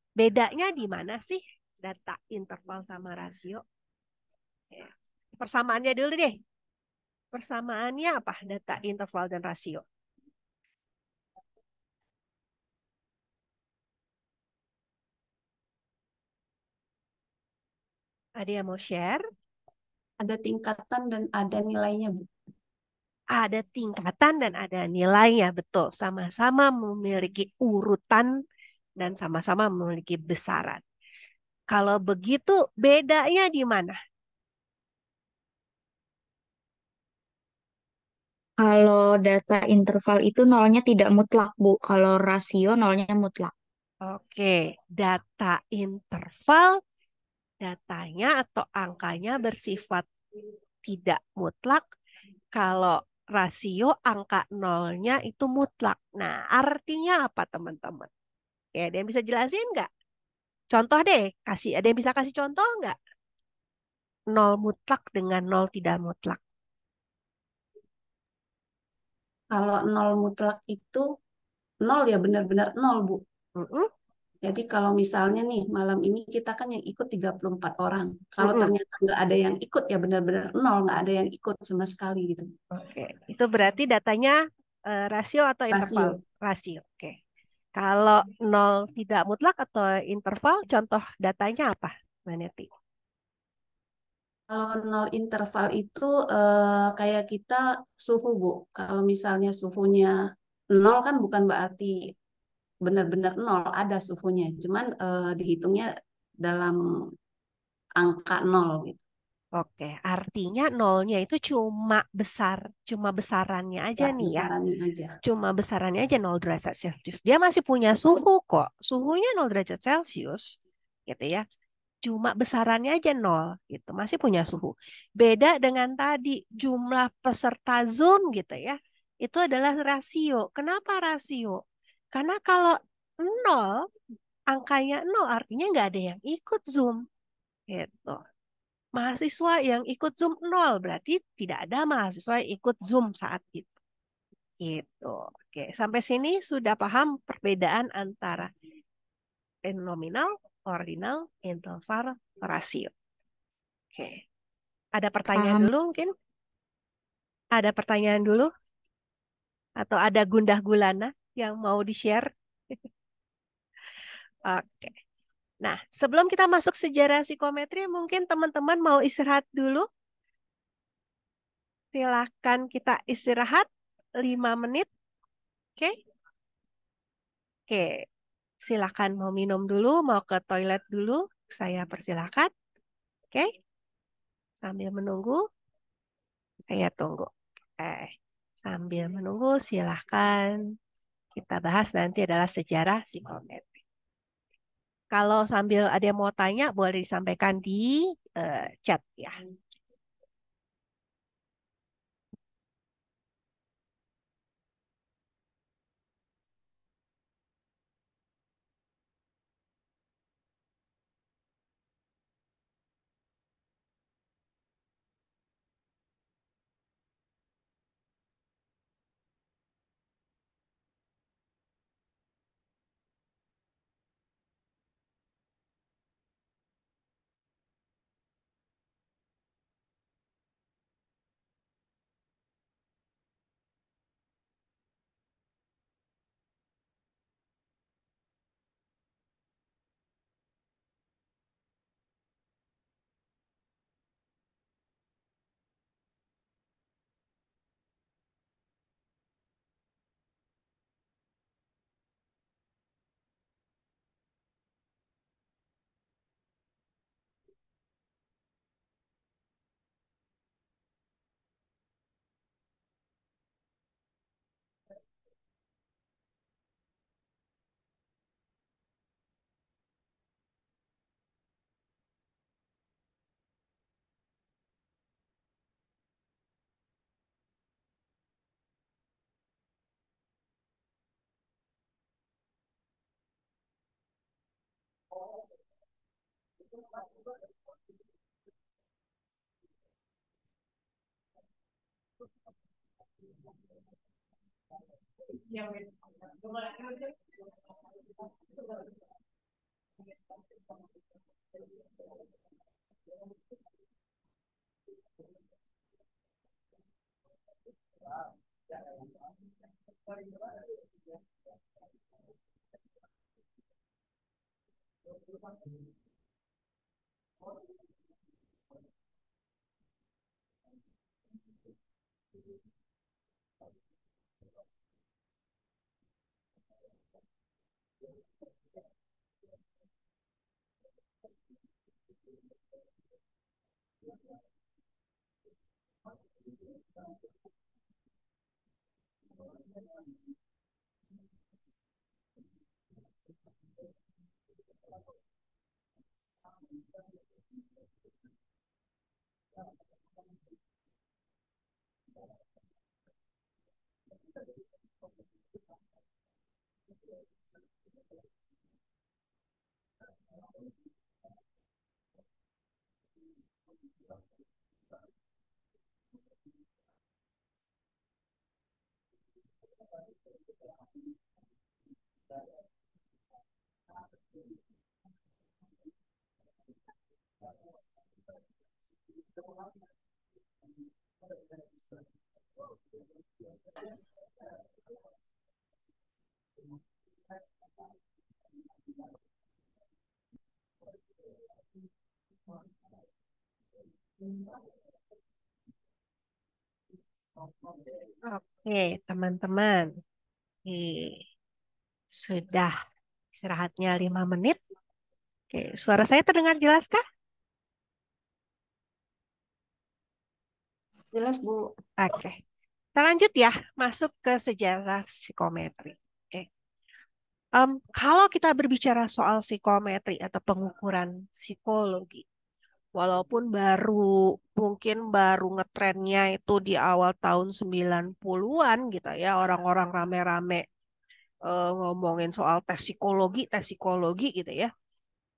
Bedanya di mana sih data interval sama rasio? Oke. Persamaannya dulu deh. Persamaannya apa? Data, interval, dan rasio. Ada yang mau share? Ada tingkatan dan ada nilainya, Bu. Ada tingkatan dan ada nilainya, betul. Sama-sama memiliki urutan dan sama-sama memiliki besaran. Kalau begitu, bedanya di mana? Kalau data interval itu nolnya tidak mutlak, Bu. Kalau rasio nolnya mutlak. Oke, data interval, datanya atau angkanya bersifat tidak mutlak. Kalau rasio angka nolnya itu mutlak. Nah, artinya apa teman-teman? Ya, ada yang bisa jelasin nggak? Contoh deh, ada yang bisa kasih contoh nggak? Nol mutlak dengan nol tidak mutlak. Kalau nol mutlak itu nol ya benar-benar nol, Bu. Mm-mm, Jadi kalau misalnya nih malam ini kita kan yang ikut 34 orang. Kalau mm-mm. ternyata nggak ada yang ikut ya benar-benar nol, nggak ada yang ikut sama sekali gitu. Oke, itu berarti datanya rasio atau interval? Rasio. Rasio. Oke. Kalau nol tidak mutlak atau interval, contoh datanya apa, Mbak Neti? Kalau nol interval itu kayak kita suhu, Bu. Kalau misalnya suhunya nol kan bukan berarti benar-benar nol, ada suhunya. Cuman dihitungnya dalam angka nol gitu. Oke, artinya nolnya itu cuma besarannya aja Ya, nih ya. besarannya aja. Cuma besarannya aja 0 derajat Celcius. Dia masih punya suhu kok. Suhunya 0 derajat Celcius, gitu ya. Cuma besarannya aja 0, gitu. Masih punya suhu. Beda dengan tadi jumlah peserta Zoom gitu ya. Itu adalah rasio. Kenapa rasio? Karena kalau 0, angkanya 0 artinya nggak ada yang ikut Zoom, gitu. Mahasiswa yang ikut Zoom 0, berarti tidak ada mahasiswa yang ikut Zoom saat itu. Gitu. Oke, sampai sini sudah paham perbedaan antara nominal, ordinal, interval, rasio. Oke. Ada pertanyaan Paham. dulu mungkin? Ada pertanyaan dulu? Atau ada gundah gulana yang mau di-share? Oke. Nah, sebelum kita masuk sejarah psikometri, mungkin teman-teman mau istirahat dulu. Silahkan kita istirahat 5 menit. Oke? Oke. Silahkan mau minum dulu, mau ke toilet dulu. Saya persilahkan. Oke? Sambil menunggu, saya tunggu. Eh, sambil menunggu, silahkan kita bahas nanti adalah sejarah psikometri. Kalau sambil ada yang mau tanya, boleh disampaikan di chat ya. Oke, teman-teman. Oke, sudah istirahatnya 5 menit. Oke, suara saya terdengar jelas kah? Jelas, Bu. Oke, kita lanjut ya, masuk ke sejarah psikometri. Oke. Kalau kita berbicara soal psikometri atau pengukuran psikologi, walaupun mungkin baru ngetrennya itu di awal tahun 90-an gitu ya, orang-orang rame-rame ngomongin soal tes psikologi gitu ya.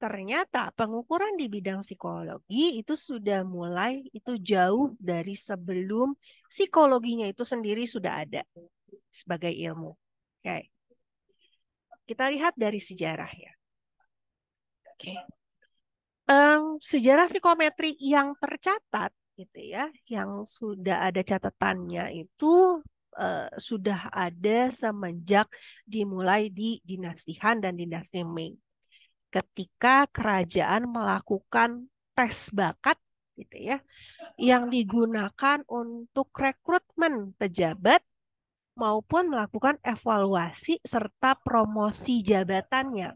Ternyata pengukuran di bidang psikologi itu sudah mulai itu jauh dari sebelum psikologinya itu sendiri sudah ada sebagai ilmu. Oke, kita lihat dari sejarah ya. Oke. Sejarah psikometri yang tercatat gitu ya, yang sudah ada catatannya itu sudah ada semenjak dimulai di dinasti Han dan dinasti Ming. Ketika kerajaan melakukan tes bakat gitu ya, yang digunakan untuk rekrutmen pejabat maupun melakukan evaluasi serta promosi jabatannya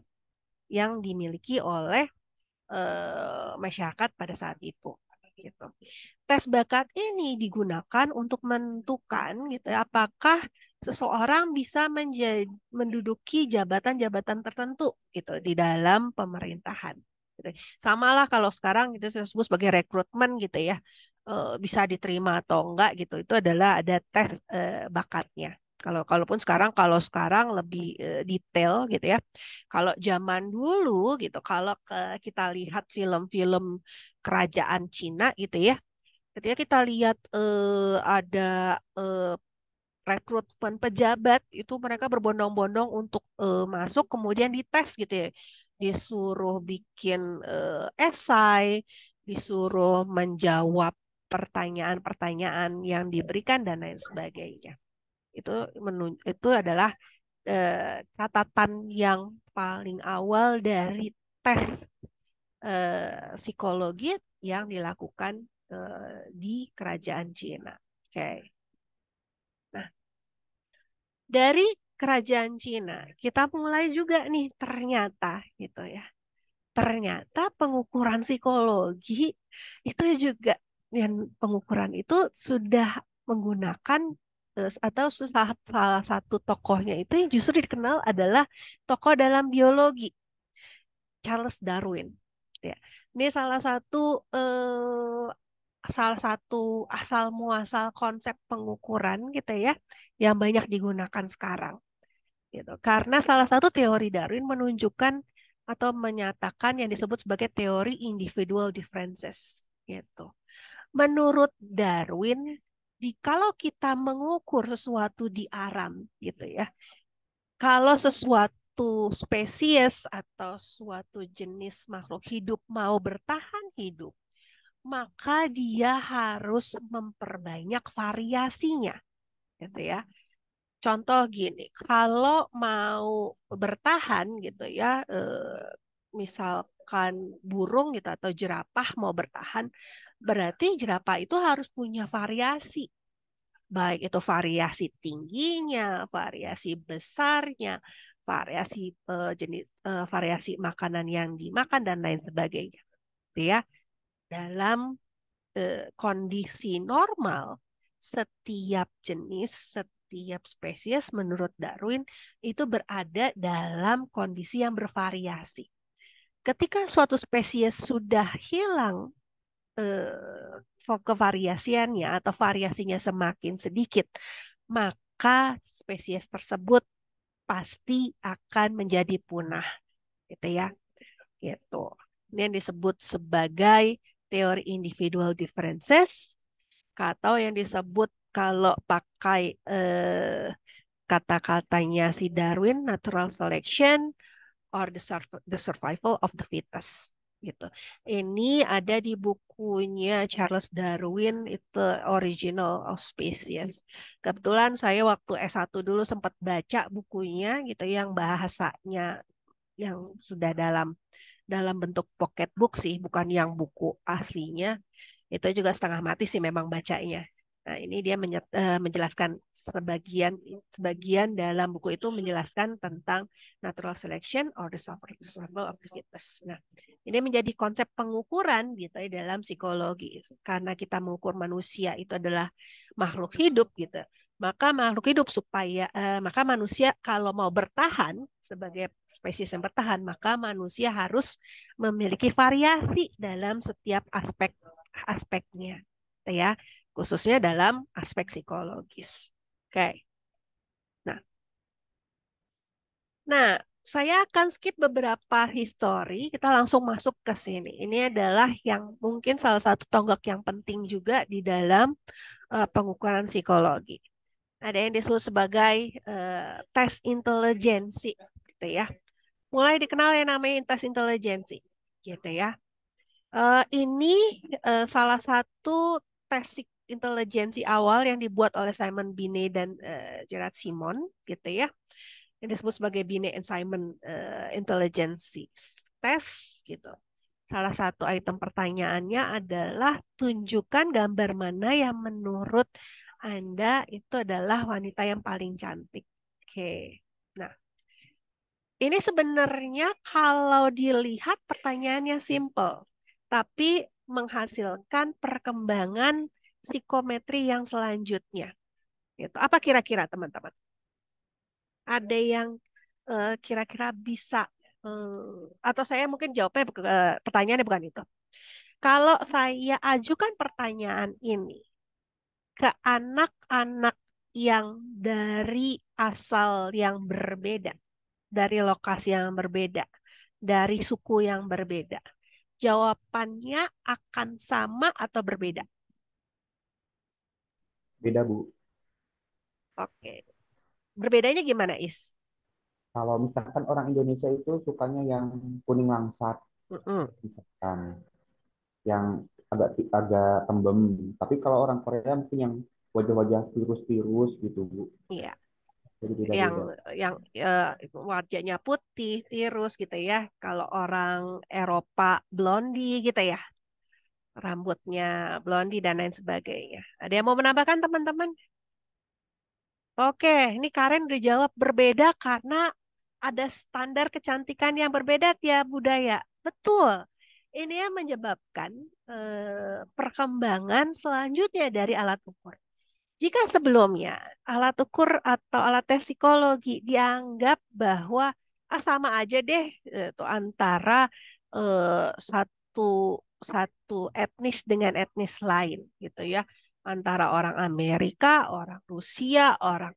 yang dimiliki oleh masyarakat pada saat itu gitu. Tes bakat ini digunakan untuk menentukan gitu ya, apakah seseorang bisa menduduki jabatan-jabatan tertentu gitu di dalam pemerintahan. Gitu. Samalah kalau sekarang itu saya sebut sebagai rekrutmen gitu ya. Bisa diterima atau enggak gitu. Itu adalah ada tes bakatnya. Kalau sekarang lebih detail gitu ya. Kalau zaman dulu gitu, kalau kita lihat film-film kerajaan Cina gitu ya, ketika kita lihat ada eh, rekrutmen pejabat itu mereka berbondong-bondong untuk masuk kemudian dites gitu ya, disuruh bikin esai, disuruh menjawab pertanyaan-pertanyaan yang diberikan dan lain sebagainya. Itu adalah catatan yang paling awal dari tes psikologi yang dilakukan di kerajaan Cina. Oke. Nah, dari kerajaan Cina kita mulai juga nih ternyata gitu ya. Ternyata pengukuran psikologi itu juga yang pengukuran itu sudah menggunakan atau salah satu tokohnya itu yang justru dikenal adalah tokoh dalam biologi Charles Darwin. Ya. Ini salah satu asal muasal konsep pengukuran gitu ya yang banyak digunakan sekarang gitu. Karena salah satu teori Darwin menunjukkan atau menyatakan yang disebut sebagai teori individual differences gitu. Menurut Darwin, kalau kita mengukur sesuatu di alam gitu ya, kalau sesuatu spesies atau suatu jenis makhluk hidup mau bertahan hidup, maka dia harus memperbanyak variasinya, gitu ya. Contoh gini, kalau mau bertahan gitu ya, misalkan burung gitu atau jerapah mau bertahan, berarti jerapah itu harus punya variasi, baik itu variasi tingginya, variasi besarnya, variasi variasi makanan yang dimakan dan lain sebagainya, gitu ya. Dalam kondisi normal, setiap jenis, setiap spesies menurut Darwin itu berada dalam kondisi yang bervariasi. Ketika suatu spesies sudah hilang kevariasiannya atau variasinya semakin sedikit, maka spesies tersebut pasti akan menjadi punah, gitu ya. Gitu. Ini yang disebut sebagai teori individual differences, atau yang disebut kalau pakai kata-katanya si Darwin, natural selection or the survival of the fittest, gitu. Ini ada di bukunya Charles Darwin, itu Original of Species. Kebetulan saya waktu S1 dulu sempat baca bukunya gitu yang bahasanya yang sudah dalam bentuk pocket book sih, bukan yang buku aslinya. Itu juga setengah mati sih memang bacanya. Nah, ini dia menjelaskan sebagian sebagian dalam buku itu menjelaskan tentang natural selection or the survival of the fittest. Nah, ini menjadi konsep pengukuran gitu ya dalam psikologi. Karena kita mengukur manusia itu adalah makhluk hidup gitu. Maka manusia kalau mau bertahan sebagai spesies yang bertahan, maka manusia harus memiliki variasi dalam setiap aspeknya, ya, khususnya dalam aspek psikologis. Oke. Nah, saya akan skip beberapa histori, kita langsung masuk ke sini. Ini adalah yang mungkin salah satu tonggak yang penting juga di dalam pengukuran psikologi. Ada yang disebut sebagai tes intelijensi, gitu ya. Mulai dikenal yang namanya tes intelijensi, gitu ya. Ini salah satu tes intelijensi awal yang dibuat oleh Simon Binet dan Gerard Simon, gitu ya. Yang disebut sebagai Binet and Simon Intelligence Test, gitu. Salah satu item pertanyaannya adalah tunjukkan gambar mana yang menurut Anda itu adalah wanita yang paling cantik. Oke. Nah, ini sebenarnya kalau dilihat pertanyaannya simple, tapi menghasilkan perkembangan psikometri yang selanjutnya. Gitu. Apa kira-kira teman-teman? Ada yang kira-kira bisa atau saya mungkin jawabnya pertanyaannya bukan itu. Kalau saya ajukan pertanyaan ini ke anak-anak yang dari asal yang berbeda, dari lokasi yang berbeda, dari suku yang berbeda, jawabannya akan sama atau berbeda? Beda, Bu. Oke. Berbedanya gimana, Is? Kalau misalkan orang Indonesia itu sukanya yang kuning langsat, Mm-mm. misalkan yang agak tembem. Tapi kalau orang Korea mungkin yang wajah-wajah tirus-tirus gitu, Bu. Iya. Jadi yang beda-beda. yang wajahnya putih, tirus gitu ya. Kalau orang Eropa blondie gitu ya, rambutnya blondie dan lain sebagainya. Ada yang mau menambahkan teman-teman? Oke, ini Karen udah jawab berbeda karena ada standar kecantikan yang berbeda tiap budaya. Betul. Ini yang menyebabkan perkembangan selanjutnya dari alat ukur. Jika sebelumnya alat ukur atau alat tes psikologi dianggap bahwa sama aja deh itu antara satu satu etnis dengan etnis lain gitu ya, antara orang Amerika, orang Rusia, orang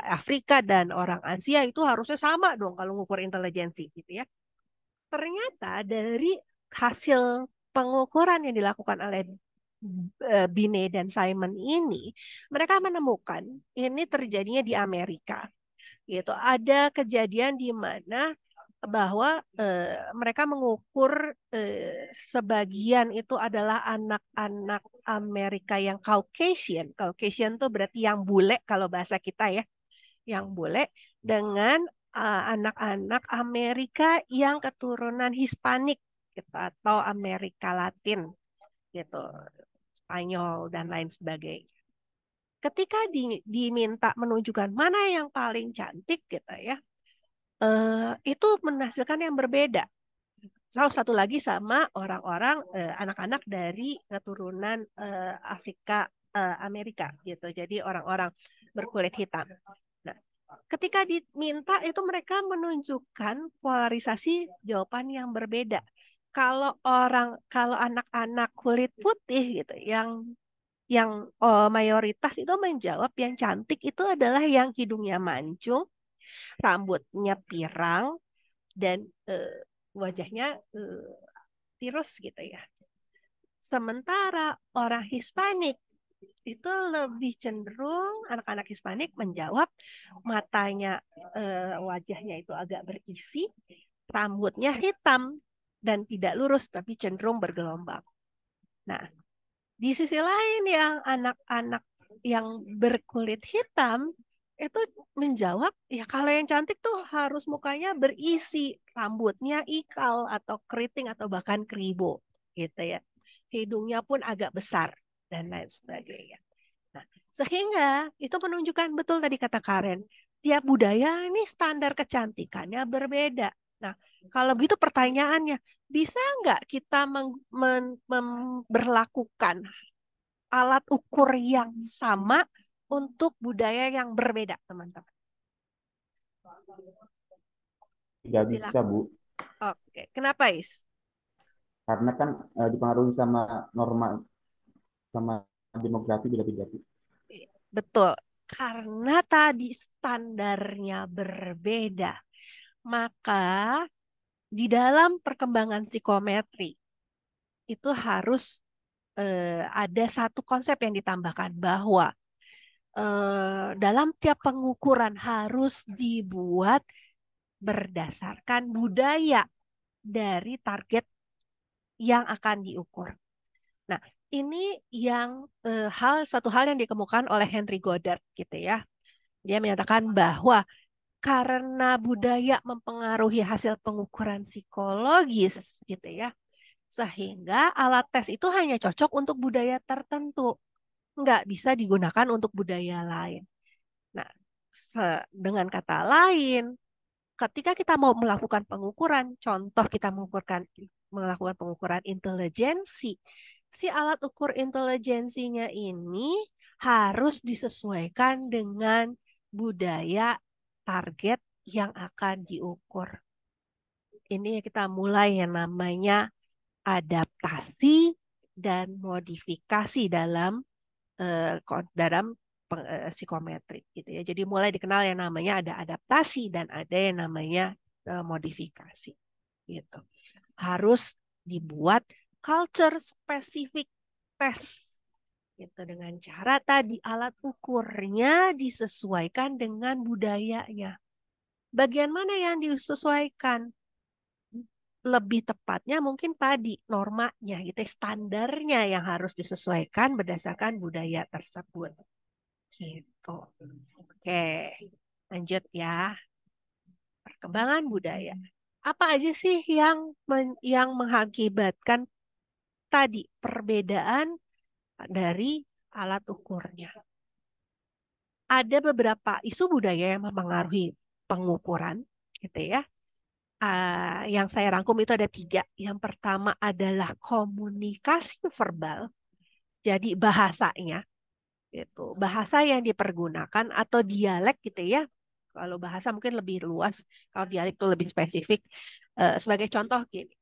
Afrika dan orang Asia itu harusnya sama dong kalau ngukur intelijensi gitu ya. Ternyata dari hasil pengukuran yang dilakukan oleh Binet dan Simon ini, mereka menemukan ini terjadinya di Amerika. Gitu. Ada kejadian di mana bahwa mereka mengukur sebagian itu adalah anak-anak Amerika yang Caucasian. Caucasian tuh berarti yang bule kalau bahasa kita ya, yang bule dengan anak-anak Amerika yang keturunan Hispanik gitu atau Amerika Latin gitu, Spanyol dan lain sebagainya. Ketika diminta menunjukkan mana yang paling cantik gitu ya, itu menghasilkan yang berbeda. Salah satu lagi sama orang-orang anak-anak dari keturunan Afrika Amerika gitu. Jadi orang-orang berkulit hitam. Nah, ketika diminta itu mereka menunjukkan polarisasi jawaban yang berbeda. Kalau anak-anak kulit putih gitu, yang mayoritas itu menjawab yang cantik itu adalah yang hidungnya mancung, rambutnya pirang, dan wajahnya tirus gitu ya. Sementara orang Hispanik itu lebih cenderung anak-anak Hispanik menjawab matanya, wajahnya itu agak berisi, rambutnya hitam dan tidak lurus tapi cenderung bergelombang. Nah, di sisi lain yang anak-anak yang berkulit hitam itu menjawab, ya kalau yang cantik tuh harus mukanya berisi, rambutnya ikal atau keriting atau bahkan kribo gitu ya. Hidungnya pun agak besar dan lain sebagainya. Nah, sehingga itu menunjukkan betul tadi kata Karen, tiap budaya ini standar kecantikannya berbeda. Nah, kalau begitu pertanyaannya, bisa nggak kita memberlakukan alat ukur yang sama untuk budaya yang berbeda, teman-teman? Tidak Silakan. bisa, Bu. Oke, kenapa Is? Karena kan dipengaruhi sama norma, sama demografi beda-beda, Bu. Betul, karena tadi standarnya berbeda, maka di dalam perkembangan psikometri itu harus ada satu konsep yang ditambahkan bahwa dalam tiap pengukuran harus dibuat berdasarkan budaya dari target yang akan diukur. Nah, ini yang satu hal yang dikemukakan oleh Henry Goddard gitu ya. Dia menyatakan bahwa karena budaya mempengaruhi hasil pengukuran psikologis gitu ya, sehingga alat tes itu hanya cocok untuk budaya tertentu, nggak bisa digunakan untuk budaya lain. Nah, dengan kata lain, ketika kita mau melakukan pengukuran, contoh kita melakukan pengukuran intelijensi, si alat ukur intelijensinya ini harus disesuaikan dengan budaya target yang akan diukur. Ini kita mulai yang namanya adaptasi dan modifikasi dalam psikometri gitu ya. Jadi mulai dikenal yang namanya ada adaptasi dan ada yang namanya modifikasi gitu. Harus dibuat culture specific test gitu dengan cara tadi alat ukurnya disesuaikan dengan budayanya. Bagian mana yang disesuaikan? Lebih tepatnya mungkin tadi normanya gitu, standarnya yang harus disesuaikan berdasarkan budaya tersebut. Gitu. Oke, lanjut ya. Perkembangan budaya. Apa aja sih yang mengakibatkan tadi perbedaan dari alat ukurnya? Ada beberapa isu budaya yang mempengaruhi pengukuran, gitu ya. Yang saya rangkum itu ada 3. Yang pertama adalah komunikasi verbal, jadi bahasanya. Itu bahasa yang dipergunakan atau dialek gitu ya. Kalau bahasa mungkin lebih luas, kalau dialek itu lebih spesifik. Sebagai contoh gini,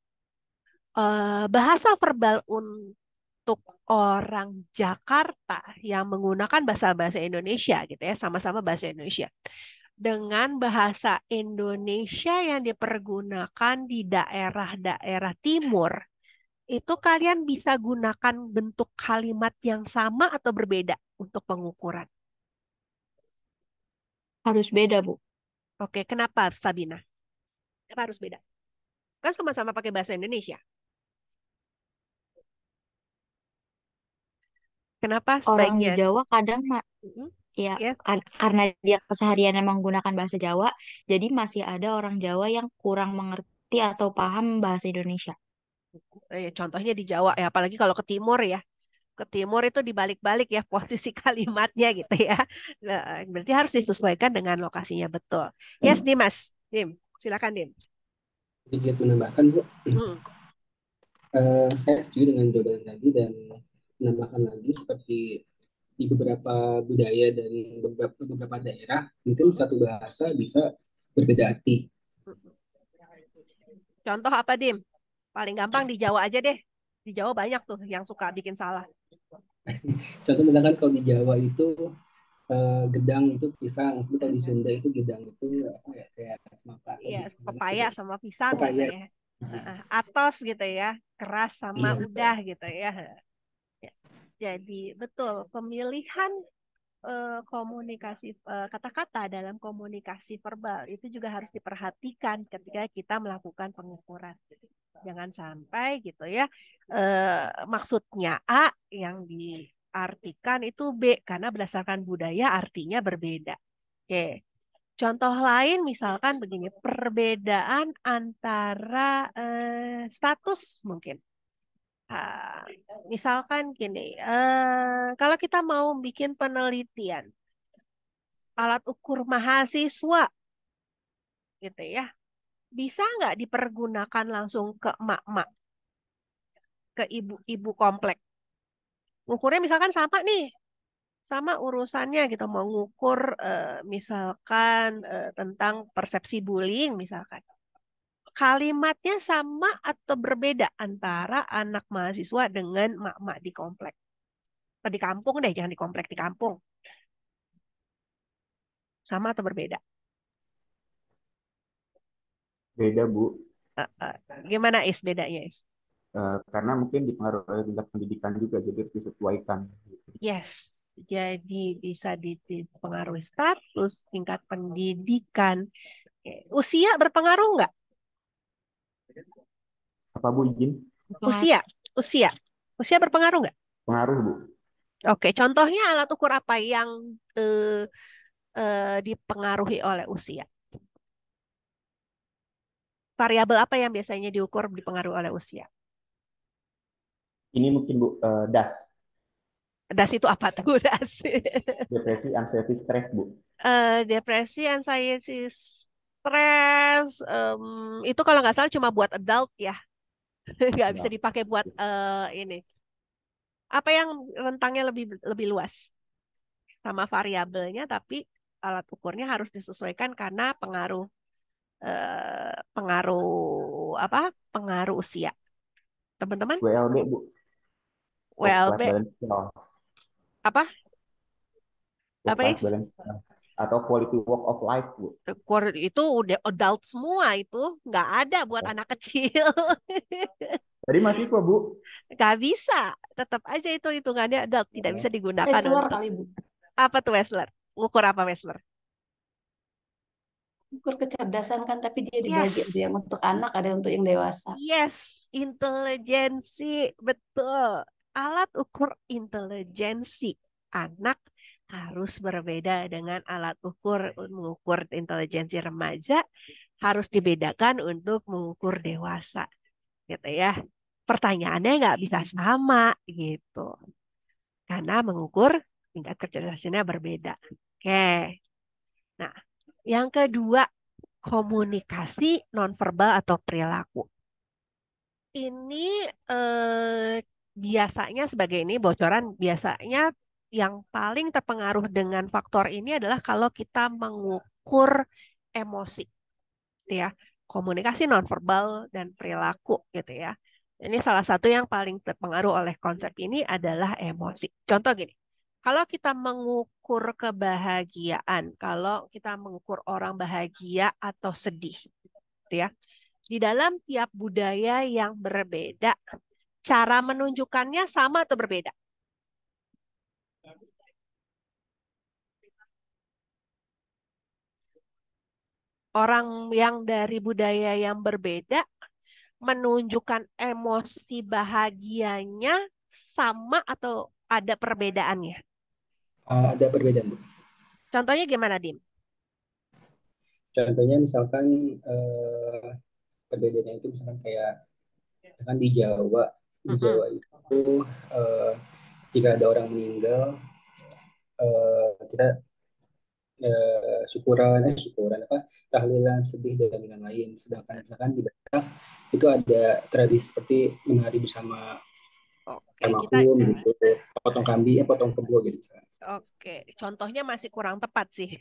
bahasa verbal untuk orang Jakarta yang menggunakan bahasa Indonesia gitu ya, sama-sama bahasa Indonesia. Dengan bahasa Indonesia yang dipergunakan di daerah-daerah timur, itu kalian bisa gunakan bentuk kalimat yang sama atau berbeda untuk pengukuran? Harus beda, Bu. Oke, kenapa Sabina? Apa harus beda? Kan sama-sama pakai bahasa Indonesia. Kenapa Orang di sebaiknya? Jawa kadang Mm-mm. ya Yes. karena dia keseharian menggunakan bahasa Jawa, jadi masih ada orang Jawa yang kurang mengerti atau paham bahasa Indonesia. Contohnya di Jawa ya, apalagi kalau ke timur ya. Ke timur itu dibalik-balik ya posisi kalimatnya gitu ya. Nah, berarti harus disesuaikan dengan lokasinya betul. Yes, Dimas. Dim, silakan Dim. Sedikit menambahkan Bu, Hmm. saya setuju dengan jawaban tadi dan menambahkan lagi seperti di beberapa budaya dan beberapa daerah mungkin satu bahasa bisa berbeda arti. Contoh apa Dim? Paling gampang di Jawa aja deh. Di Jawa banyak tuh yang suka bikin salah. Contoh misalkan kalau di Jawa itu gedang itu pisang, tapi kalau di Sunda itu gedang itu apa ya, kayak semangka atau Iya, gimana pepaya gitu. sama pisang gitu Pepaya. ya. Atos gitu ya. Keras sama Iya. udah gitu ya. Ya. Jadi betul pemilihan komunikasi kata-kata dalam komunikasi verbal itu juga harus diperhatikan ketika kita melakukan pengukuran. Jangan sampai gitu ya, maksudnya A yang diartikan itu B karena berdasarkan budaya artinya berbeda. Oke. Contoh lain misalkan begini, perbedaan antara status mungkin. Ah, misalkan gini, kalau kita mau bikin penelitian, alat ukur mahasiswa gitu ya, bisa nggak dipergunakan langsung ke emak-emak, ke ibu-ibu komplek? Ukurnya misalkan sama nih, sama urusannya gitu, mau ngukur misalkan tentang persepsi bullying misalkan. Kalimatnya sama atau berbeda antara anak mahasiswa dengan emak-emak di komplek. Atau di kampung deh, jangan di komplek, di kampung. Sama atau berbeda? Beda, Bu. Gimana Is bedanya Is? Karena mungkin dipengaruhi oleh tingkat pendidikan juga, jadi harus disesuaikan. Yes, jadi bisa dipengaruhi status, tingkat pendidikan. Usia berpengaruh nggak? Apa Bu izin? Usia, usia, usia berpengaruh nggak? Pengaruh Bu. Oke, contohnya alat ukur apa yang dipengaruhi oleh usia? Variabel apa yang biasanya diukur dipengaruhi oleh usia? Ini mungkin Bu, DAS, Das itu apa tuh das? depresi, anxiety, stres Bu. Depresi, anxiety, stres, itu kalau nggak salah cuma buat adult ya, nggak bisa Ya. dipakai buat ini. Apa yang rentangnya lebih lebih luas sama variabelnya, tapi alat ukurnya harus disesuaikan karena pengaruh apa? Pengaruh usia. Teman-teman, WLB Bu, work life WLB balance scale. apa? Work Apa life is? balance scale. Atau quality work of life Bu. Itu udah adult semua itu, nggak ada buat Ya. anak kecil. Tadi mahasiswa Bu. Nggak bisa, tetap aja itu hitungannya adult, tidak bisa digunakan Wrestler untuk kali Bu. apa tuh Wessler? Ngukur apa Wessler? Ukur kecerdasan kan, tapi dia dibagi ada Yes, yang untuk anak, ada yang untuk yang dewasa. yes, intelijensi, betul. Alat ukur intelijensi anak harus berbeda dengan alat ukur mengukur intelijensi remaja, harus dibedakan untuk mengukur dewasa, gitu ya. Pertanyaannya nggak bisa sama gitu, karena mengukur tingkat kecerdasannya berbeda. Oke, nah yang kedua komunikasi nonverbal atau perilaku. Ini biasanya sebagai ini bocoran biasanya yang paling terpengaruh dengan faktor ini adalah kalau kita mengukur emosi, gitu ya. Komunikasi nonverbal dan perilaku gitu ya. Ini salah satu yang paling terpengaruh oleh konsep ini adalah emosi. Contoh gini, kalau kita mengukur kebahagiaan, kalau kita mengukur orang bahagia atau sedih, gitu ya. Di dalam tiap budaya yang berbeda, cara menunjukkannya sama atau berbeda? orang yang dari budaya yang berbeda menunjukkan emosi bahagianya sama atau ada perbedaannya? Ada perbedaan, Bu. Contohnya gimana, Dim? Contohnya misalkan perbedaannya itu misalkan kayak misalkan di Mm-mm. Jawa itu eh, jika ada orang meninggal, kita syukuran apa tahlilan, sedih dan lain-lain. Sedangkan misalkan di Batak itu ada tradisi seperti menari bersama Oke, kita almarhum gitu, potong kambing, potong kebo gitu misalkan. oke, contohnya masih kurang tepat sih.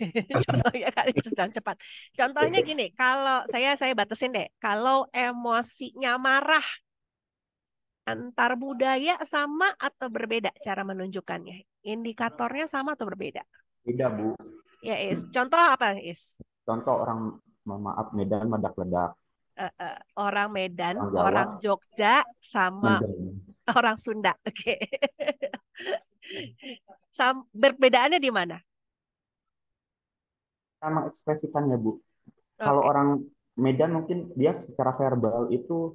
Contohnya kan itu kurang cepat. Contohnya gini, kalau saya batasin deh. Kalau emosinya marah antar budaya sama atau berbeda cara menunjukkannya? Indikatornya sama atau berbeda? Beda, Bu. Ya, Is. Contoh apa, Is? Contoh orang, mohon maaf, Medan meledak-ledak. Orang Medan, Orang Jawa orang Jogja, sama mendem. orang Sunda. Oke. Berbedaannya di mana? Sama ekspresikannya, Bu. Kalau Oke. orang Medan mungkin dia secara verbal itu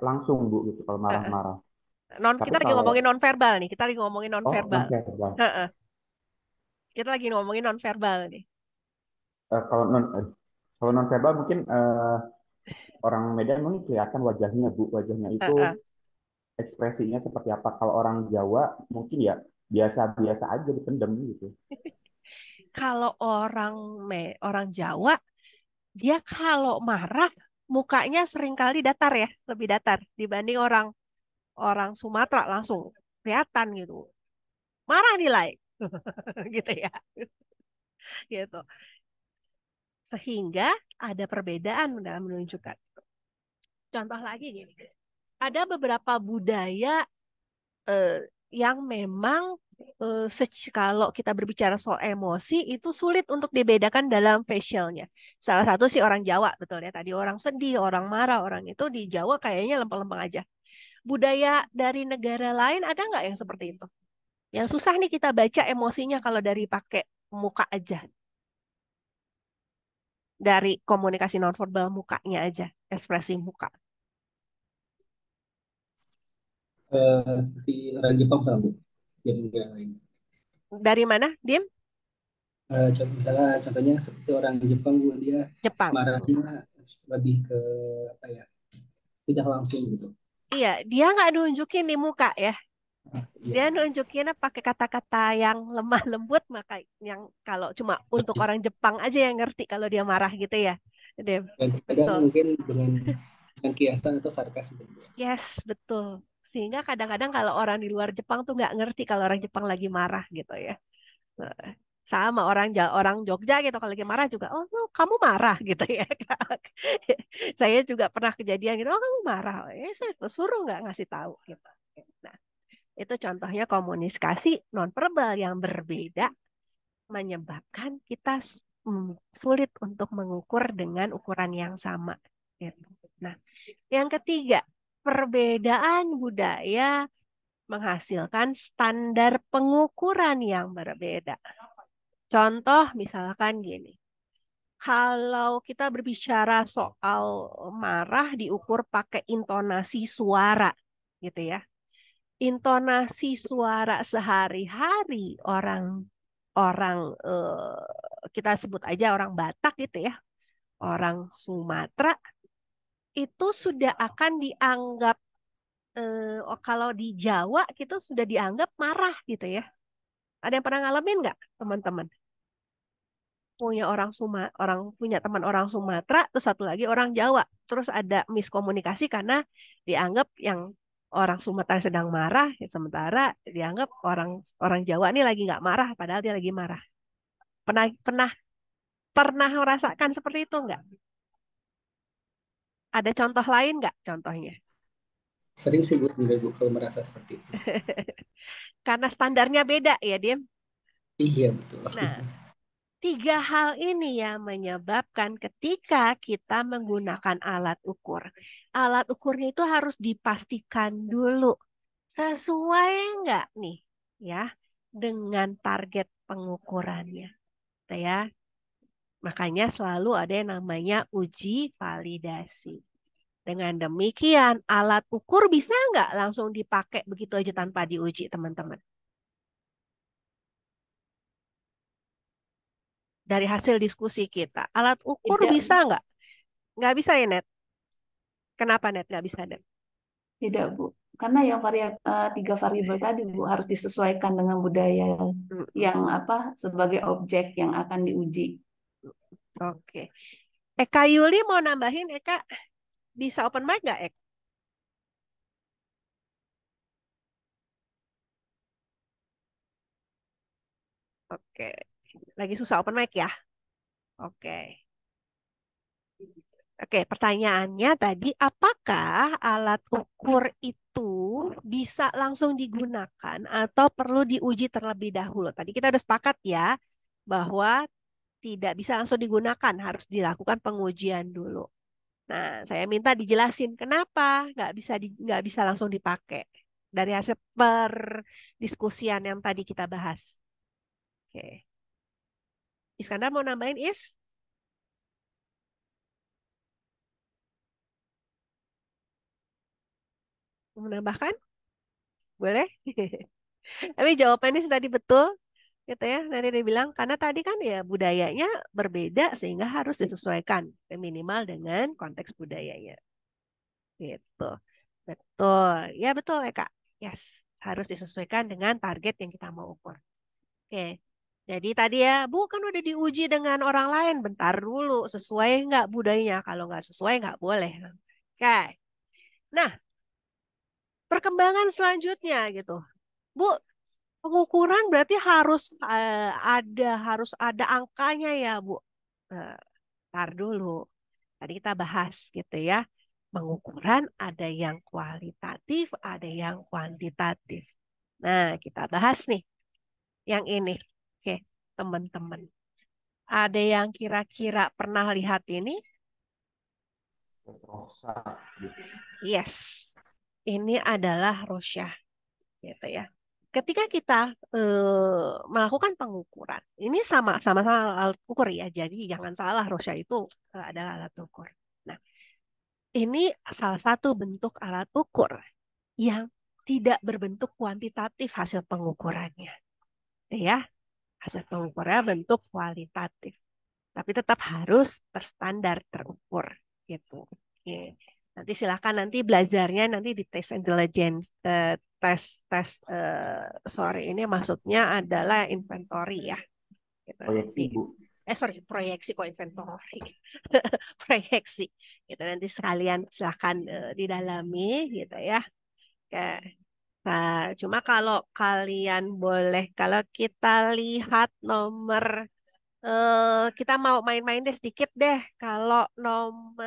langsung, Bu, gitu kalau Eh, eh. marah-marah. Tapi Kita lagi kalau ngomongin nonverbal nih. Kita lagi ngomongin non nonverbal. verbal, Heeh. Kita lagi ngomongin nonverbal nih. eh, kalau non eh, kalau non verbal mungkin orang Medan mungkin kelihatan wajahnya, Bu. Wajahnya itu Heeh. ekspresinya seperti apa. Kalau orang Jawa mungkin ya biasa-biasa aja dipendem gitu. Kalau orang Jawa, dia kalau marah mukanya seringkali datar ya, lebih datar dibanding orang orang Sumatera langsung kelihatan gitu. Marah nilai gitu ya. Gitu. Sehingga ada perbedaan dalam menunjukkan. Contoh lagi gini. Ada beberapa budaya eh, yang memang kalau kita berbicara soal emosi itu sulit untuk dibedakan dalam facialnya. Salah satu sih orang Jawa, betul ya. Tadi orang sedih, orang marah, orang itu di Jawa kayaknya lempeng-lempeng aja. Budaya dari negara lain ada nggak yang seperti itu? Yang susah nih kita baca emosinya kalau dari pakai muka aja. Dari komunikasi nonverbal mukanya aja, ekspresi muka. Seperti orang Jepang sama, Bu, yang lain. Dari mana, Dim? Misalnya contohnya seperti orang Jepang, Bu, dia Jepang. marahnya lebih ke apa ya, tidak langsung gitu. Iya, dia nggak nunjukin di muka ya. Iya, Dia nunjukinnya pakai kata-kata yang lemah lembut, maka yang kalau cuma untuk orang Jepang aja yang ngerti kalau dia marah gitu ya. Dim. dan kadang Betul. mungkin dengan kiasan atau sarkas gitu, Bu. Yes, betul. Sehingga kadang-kadang kalau orang di luar Jepang tuh nggak ngerti kalau orang Jepang lagi marah gitu ya. Nah, sama orang Jogja gitu kalau lagi marah juga, oh lu, kamu marah gitu ya. Saya juga pernah kejadian gitu, oh kamu marah. Saya suruh nggak ngasih tahu gitu. Nah, itu contohnya komunikasi nonverbal yang berbeda menyebabkan kita sulit untuk mengukur dengan ukuran yang sama. Gitu. Nah, yang ketiga, perbedaan budaya menghasilkan standar pengukuran yang berbeda. Contoh misalkan gini, kalau kita berbicara soal marah diukur pakai intonasi suara, gitu ya. Intonasi suara sehari-hari orang orang kita sebut aja orang Batak gitu ya, orang Sumatera itu sudah akan dianggap kalau di Jawa gitu sudah dianggap marah gitu ya. Ada yang pernah ngalamin nggak teman-teman? Punya teman orang Sumatera, terus satu lagi orang Jawa. Terus ada miskomunikasi karena dianggap yang orang Sumatera sedang marah, ya sementara dianggap orang orang Jawa ini lagi nggak marah, padahal dia lagi marah. Pernah pernah pernah merasakan seperti itu nggak? Ada contoh lain nggak contohnya? Sering sih, Bu, Bu, kalau merasa seperti itu. Karena standarnya beda ya, Dim. Iya, betul. Nah, tiga hal ini yang menyebabkan ketika kita menggunakan alat ukur. Alat ukurnya itu harus dipastikan dulu sesuai nggak nih ya dengan target pengukurannya. Gitu ya. Makanya selalu ada yang namanya uji validasi. Dengan demikian, alat ukur bisa nggak langsung dipakai begitu aja tanpa diuji, teman-teman? Dari hasil diskusi kita, alat ukur Tidak, bisa nggak? Nggak bisa ya, Net? Kenapa, Net? Nggak bisa, Net? tidak Bu. Karena yang tiga variabel tadi Bu harus disesuaikan dengan budaya Mm-mm. yang sebagai objek yang akan diuji. Oke. Eka Yuli mau nambahin, Eka? Bisa open mic nggak, Eka? Oke. Lagi susah open mic ya? Oke. Oke, pertanyaannya tadi, apakah alat ukur itu bisa langsung digunakan atau perlu diuji terlebih dahulu? Tadi kita udah sepakat ya bahwa tidak bisa langsung digunakan, harus dilakukan pengujian dulu. Nah, saya minta dijelasin kenapa nggak bisa langsung dipakai dari hasil perdiskusian yang tadi kita bahas. Oke, Iskandar mau nambahin Is? Mau menambahkan? Boleh? Tapi jawabannya sih tadi betul, gitu ya. Nanti dia bilang karena tadi kan ya budayanya berbeda sehingga harus disesuaikan minimal dengan konteks budayanya. Gitu. Betul. Ya betul ya Kak. Yes. Harus disesuaikan dengan target yang kita mau ukur. Oke. Jadi tadi ya, Bu kan udah diuji dengan orang lain. Bentar dulu, sesuai nggak budayanya? Kalau nggak sesuai nggak boleh. Oke. Nah, perkembangan selanjutnya gitu. Bu, pengukuran berarti harus ada angkanya ya, Bu. Nah, ntar dulu. Tadi kita bahas gitu ya. Pengukuran ada yang kualitatif, ada yang kuantitatif. Nah, kita bahas nih yang ini. Oke, teman-teman. Ada yang kira-kira pernah lihat ini? Rosa gitu. Yes. Ini adalah Rorschach gitu ya. Ketika kita melakukan pengukuran, ini sama-sama alat ukur ya. Jadi jangan salah, Rorschach itu adalah alat ukur. Nah, ini salah satu bentuk alat ukur yang tidak berbentuk kuantitatif hasil pengukurannya. Ya, hasil pengukurannya bentuk kualitatif. Tapi tetap harus terstandar, terukur gitu. Oke. Nanti silakan nanti belajarnya nanti di tes intelligence tes tes sorry ini maksudnya adalah inventory ya. Gitu nanti. Proyeksi, Bu. Sorry, proyeksi kok inventory. Proyeksi. Gitu nanti sekalian silakan didalami gitu ya. Oke. Nah, cuma kalau kalian boleh, kalau kita lihat nomor kita mau main-main deh sedikit deh. Kalau nomor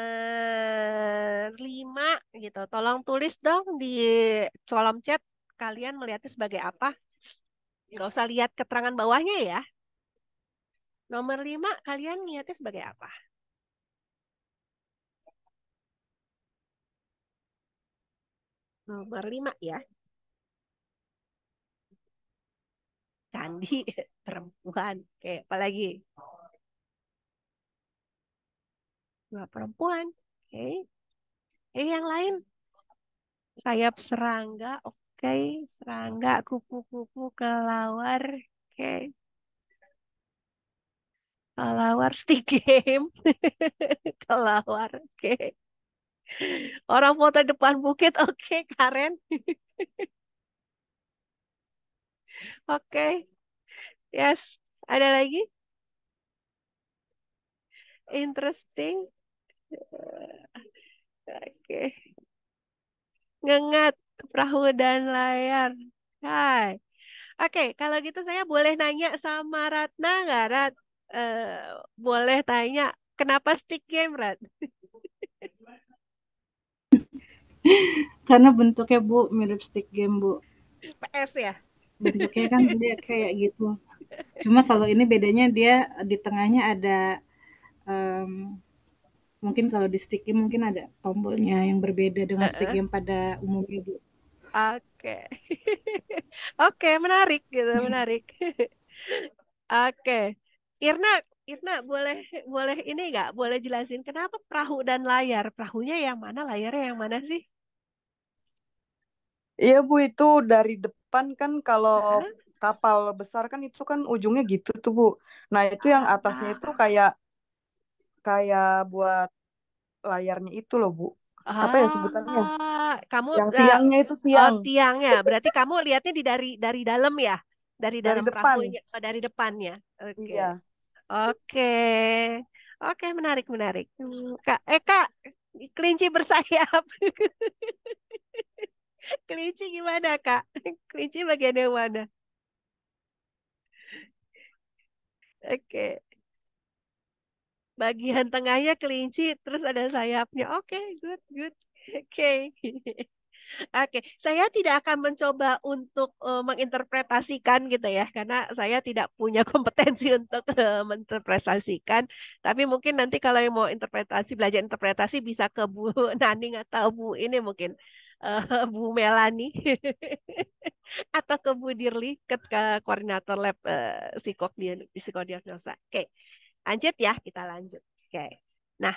5 gitu, tolong tulis dong di kolom chat kalian melihatnya sebagai apa. Nggak usah lihat keterangan bawahnya ya. Nomor 5 kalian lihatnya sebagai apa? Nomor 5 ya. Candi perempuan. Oke, apa lagi? Dua perempuan. Oke. Yang lain? Sayap serangga. Oke. Serangga, kupu-kupu, kelawar. Oke. Kelawar stick game. Kelawar. Oke. Orang foto depan bukit. Oke, Karen. Oke. Yes. Ada lagi? Interesting. Oke. Ngengat perahu dan layar. Hai. Oke, kalau gitu saya boleh nanya sama Ratna nggak, Rat? Eh, boleh tanya, kenapa stick game, Rat? Karena bentuknya Bu mirip stick game Bu. PS ya? Bentuknya kan dia kayak gitu. Cuma kalau ini bedanya dia di tengahnya ada mungkin kalau di stick game mungkin ada tombolnya yang berbeda dengan stick Heeh. game pada umumnya Bu. Oke. Oke, menarik gitu, menarik. Oke. Irna, Irna, boleh boleh ini nggak? Boleh jelasin kenapa perahu dan layar? Perahunya yang mana, layarnya yang mana sih? Iya Bu, itu dari depan kan kalau Hah? kapal besar kan itu kan ujungnya gitu tuh Bu. Nah itu yang atasnya itu Ah, kayak kayak buat layarnya itu loh Bu. Apa ya sebutannya? kamu Yang tiangnya itu oh tiang tiangnya. Berarti kamu lihatnya dari dalam ya? Dari dari dalam depan. perahunya, oh, dari depannya. Oke. Iya. Oke. Oke, menarik, menarik. Kak, Kak, kelinci bersayap. Kelinci gimana, Kak? Kelinci bagian yang mana? Oke. Bagian tengahnya kelinci, terus ada sayapnya. Oke, good, good. Oke. Oke, saya tidak akan mencoba untuk menginterpretasikan gitu ya, karena saya tidak punya kompetensi untuk menginterpretasikan. Tapi mungkin nanti kalau yang mau interpretasi, belajar interpretasi bisa ke Bu Naning atau Bu ini mungkin Bu Melani atau ke Bu Dirli, ke koordinator lab psikodiagnosa. Oke, lanjut ya, kita lanjut. Oke. Nah,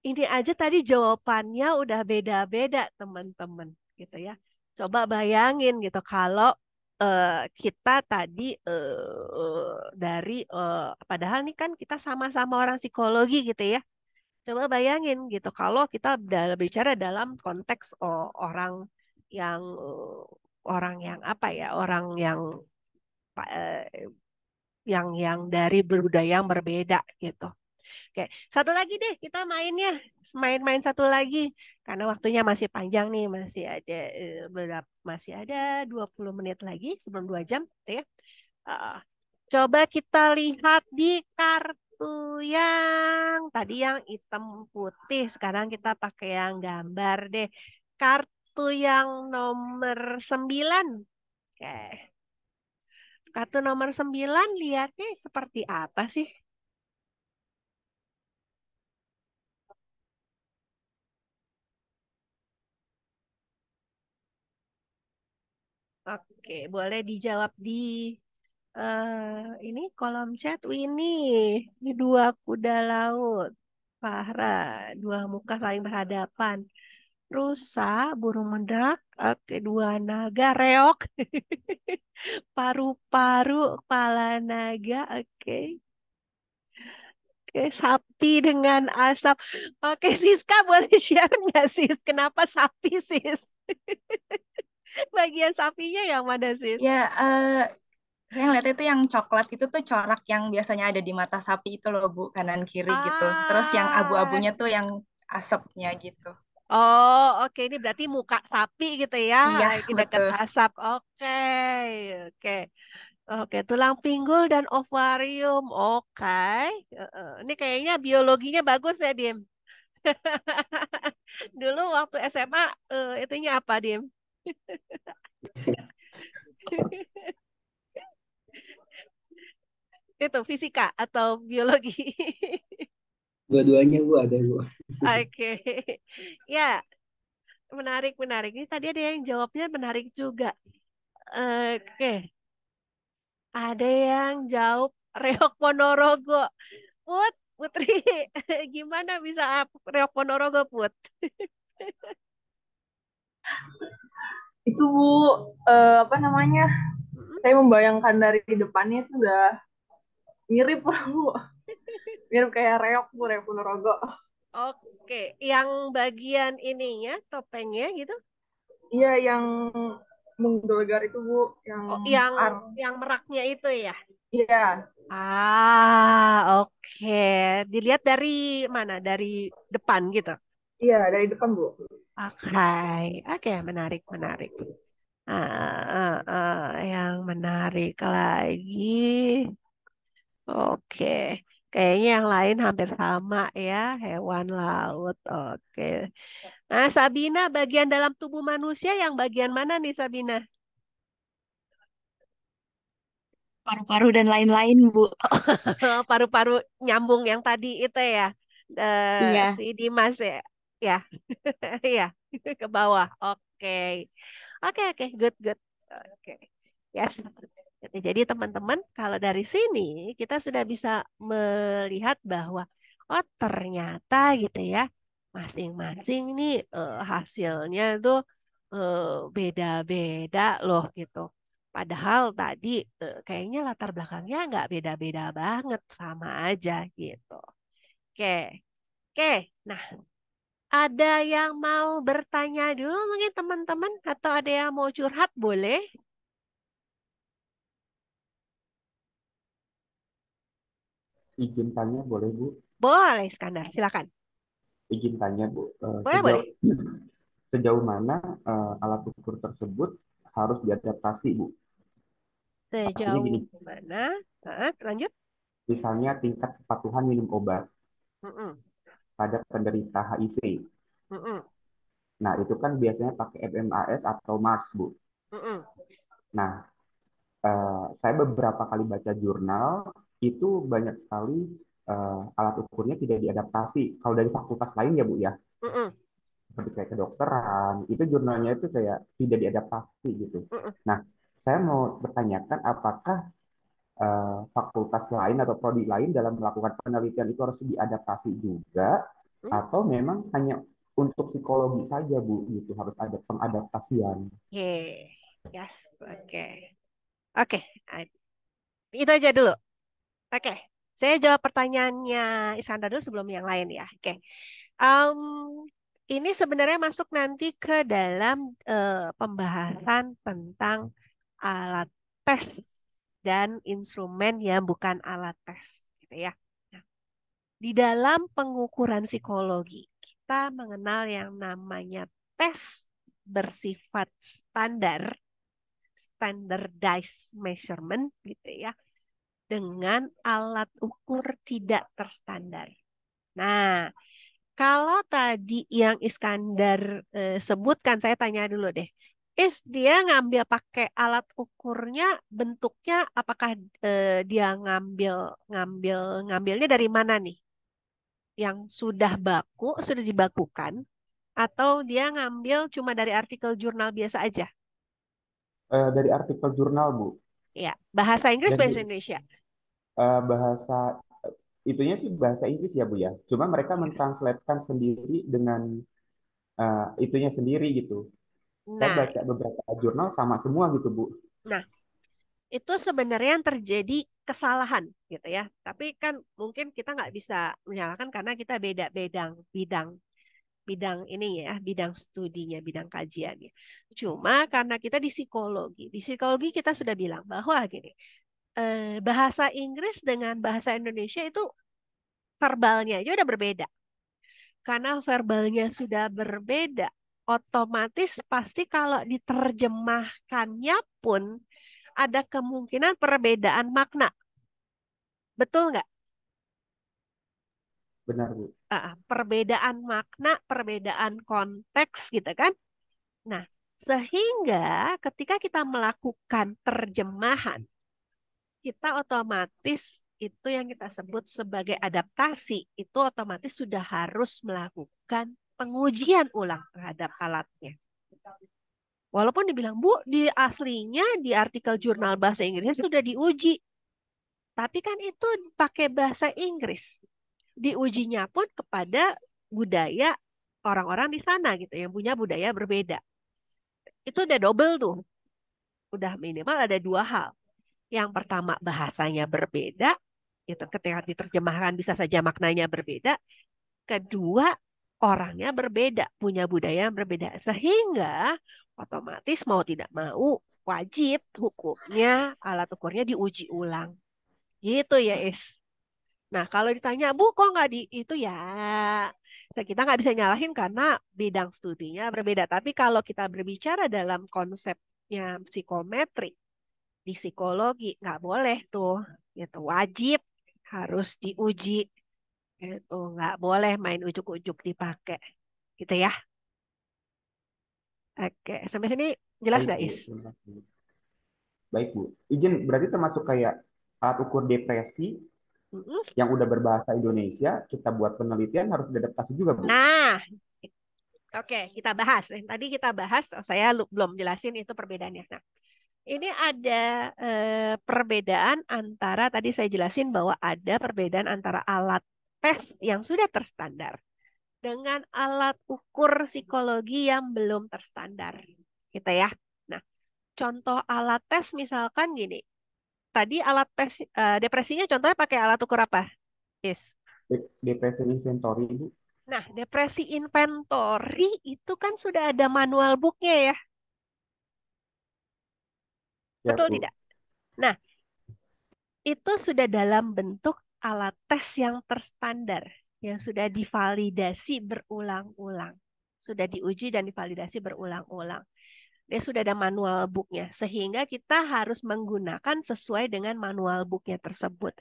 ini aja tadi jawabannya udah beda-beda teman-teman gitu ya. Coba bayangin gitu kalau kita tadi padahal nih kan kita sama-sama orang psikologi gitu ya. Coba bayangin gitu kalau kita bicara dalam konteks orang yang apa ya, orang yang dari budaya yang berbeda gitu. Oke, satu lagi deh kita mainnya. Main-main satu lagi. Karena waktunya masih panjang nih, masih ada 20 menit lagi sebelum 2 jam, gitu ya. Uh, Coba kita lihat di kartu yang tadi yang hitam putih. Sekarang kita pakai yang gambar deh. Kartu yang nomor 9. Oke. Kartu nomor 9 lihatnya seperti apa sih? Oke, boleh dijawab di ini kolom chat Winnie. Ini dua kuda laut. Fahra, dua muka saling berhadapan. Rusa, burung merak, oke, dua naga, reok, paru-paru, kepala naga, oke. Oke, sapi dengan asap. Oke, Siska boleh share nggak Sis? Kenapa sapi Sis? Bagian sapinya yang mana Sis? Ya, saya ngeliat itu yang coklat itu tuh corak yang biasanya ada di mata sapi itu loh Bu, kanan kiri gitu. Terus yang Ah, abu-abunya tuh yang asapnya gitu. oh, oke. Ini berarti muka sapi gitu ya, Iya, lagi dekat betul. asap. Oke, oke, oke. Tulang pinggul dan ovarium. Oke. Ini kayaknya biologinya bagus ya, Dim. Dulu waktu SMA, itunya apa, Dim? Itu fisika atau biologi? Dua-duanya Bu ada Bu. Oke. Ya, menarik, menarik. Ini tadi ada yang jawabnya menarik juga. Oke. Ada yang jawab Reok Ponorogo. Putri, gimana bisa Reok Ponorogo, Put? Itu Bu, apa namanya? Mm-mm. Saya membayangkan dari depannya itu udah mirip Bu. Mirip kayak reok Bu, Reok Ponorogo. Oke, yang bagian ininya, topengnya gitu. Iya, yang menggelegar itu Bu, yang Oh, yang besar. meraknya itu ya. Iya, Oke. Dilihat dari mana? Dari depan gitu. iya dari depan Bu. Oke, oke, menarik, menarik. Yang menarik lagi. Oke, kayaknya yang lain hampir sama ya, hewan laut. Oke. Nah, Sabina, bagian dalam tubuh manusia yang bagian mana nih, Sabina? Paru-paru dan lain-lain Bu. Paru-paru nyambung yang tadi itu ya, Iya. si Dimas ya, ya, ya, ke bawah. Oke, oke, oke, good, good. Oke, yes. Jadi teman-teman, kalau dari sini kita sudah bisa melihat bahwa oh ternyata gitu ya, masing-masing nih hasilnya tuh eh, beda-beda loh gitu. Padahal tadi kayaknya latar belakangnya nggak beda-beda banget, sama aja gitu. Oke, oke. Nah, ada yang mau bertanya dulu mungkin teman-teman atau ada yang mau curhat boleh? Izin tanya boleh Bu? Boleh, Iskandar, silakan. Izin tanya Bu, Boleh, boleh. sejauh sejauh mana alat ukur tersebut harus diadaptasi Bu? Artinya Sejauh gini, mana? Lanjut. misalnya tingkat kepatuhan minum obat Mm-mm, pada penderita HIV. mm-mm, Nah, itu kan biasanya pakai FMAS atau MARS, Bu. mm-mm. Nah, saya beberapa kali baca jurnal, itu banyak sekali alat ukurnya tidak diadaptasi. Kalau dari fakultas lain ya, Bu, ya, Mm-mm, seperti kayak kedokteran, itu jurnalnya itu kayak tidak diadaptasi gitu. mm-mm. Nah, saya mau bertanyakan apakah fakultas lain atau prodi lain dalam melakukan penelitian itu harus diadaptasi juga, atau memang hanya untuk psikologi saja, Bu, gitu, harus ada pengadaptasian. Oke, yes, oke. Oke, ah, itu aja dulu. Oke, saya jawab pertanyaannya Iskandar dulu sebelum yang lain ya. Oke, Em, ini sebenarnya masuk nanti ke dalam pembahasan tentang alat tes dan instrumen yang bukan alat tes, gitu ya. Nah, di dalam pengukuran psikologi, kita mengenal yang namanya tes bersifat standar, standardized measurement, gitu ya, dengan alat ukur tidak terstandar. Nah, kalau tadi yang Iskandar sebutkan, saya tanya dulu deh. Dia ngambil pakai alat ukurnya bentuknya apakah dia ngambil ngambil ngambilnya dari mana nih? Yang sudah baku, sudah dibakukan atau dia ngambil cuma dari artikel jurnal biasa aja? Dari artikel jurnal, Bu. Ya, bahasa Inggris Dan bahasa Indonesia. bahasa itunya sih bahasa Inggris ya, Bu, ya. Cuma mereka mentranslatekan sendiri dengan itunya sendiri gitu. Saya Nah, baca beberapa jurnal sama semua gitu, Bu. nah, itu sebenarnya yang terjadi kesalahan gitu ya. Tapi kan mungkin kita nggak bisa menyalahkan karena kita beda bidang bidang bidang ini ya, bidang studinya, bidang kajiannya. Cuma karena kita di psikologi kita sudah bilang bahwa gini, bahasa Inggris dengan bahasa Indonesia itu verbalnya aja udah berbeda. Karena verbalnya sudah berbeda, otomatis pasti kalau diterjemahkannya pun ada kemungkinan perbedaan makna. Betul nggak? Benar, Bu. Perbedaan makna, perbedaan konteks gitu kan. Nah, sehingga ketika kita melakukan terjemahan, kita otomatis itu yang kita sebut sebagai adaptasi, itu otomatis sudah harus melakukan pengujian ulang terhadap alatnya. Walaupun dibilang, Bu, di aslinya di artikel jurnal bahasa Inggrisnya sudah diuji. Tapi kan itu pakai bahasa Inggris. Diujinya pun kepada budaya orang-orang di sana gitu, yang punya budaya berbeda. Itu udah double tuh. Udah minimal ada dua hal. Yang pertama bahasanya berbeda, itu ketika diterjemahkan bisa saja maknanya berbeda. Kedua, orangnya berbeda, punya budaya yang berbeda. Sehingga otomatis mau tidak mau wajib hukumnya alat ukurnya diuji ulang. Gitu ya, Is. Nah, kalau ditanya, Bu, kok nggak di itu ya, kita nggak bisa nyalahin karena bidang studinya berbeda. Tapi kalau kita berbicara dalam konsepnya psikometri, di psikologi nggak boleh tuh, gitu. Wajib harus diuji, gitu. Nggak boleh main ujuk-ujuk dipakai, gitu ya. Oke, sampai sini jelas Baik, nggak, Bu. Is? Terima kasih. Baik, Bu. Izin berarti termasuk kayak alat ukur depresi Mm-mm. yang udah berbahasa Indonesia, kita buat penelitian harus diadaptasi juga, Bu. Nah, oke, kita bahas. Tadi kita bahas, saya belum jelasin itu perbedaannya. Nah, Ini ada perbedaan antara, tadi saya jelasin bahwa ada perbedaan antara alat tes yang sudah terstandar dengan alat ukur psikologi yang belum terstandar. Gitu ya. Nah, contoh alat tes misalkan gini. Tadi alat tes depresinya contohnya pakai alat ukur apa? Yes. Depresi inventory, Bu. Nah, depresi inventory itu kan sudah ada manual booknya ya. Ya, Betul Bu. tidak? Nah, itu sudah dalam bentuk alat tes yang terstandar, yang sudah divalidasi berulang-ulang. Sudah diuji dan divalidasi berulang-ulang. Dia sudah ada manual booknya, sehingga kita harus menggunakan sesuai dengan manual booknya tersebut.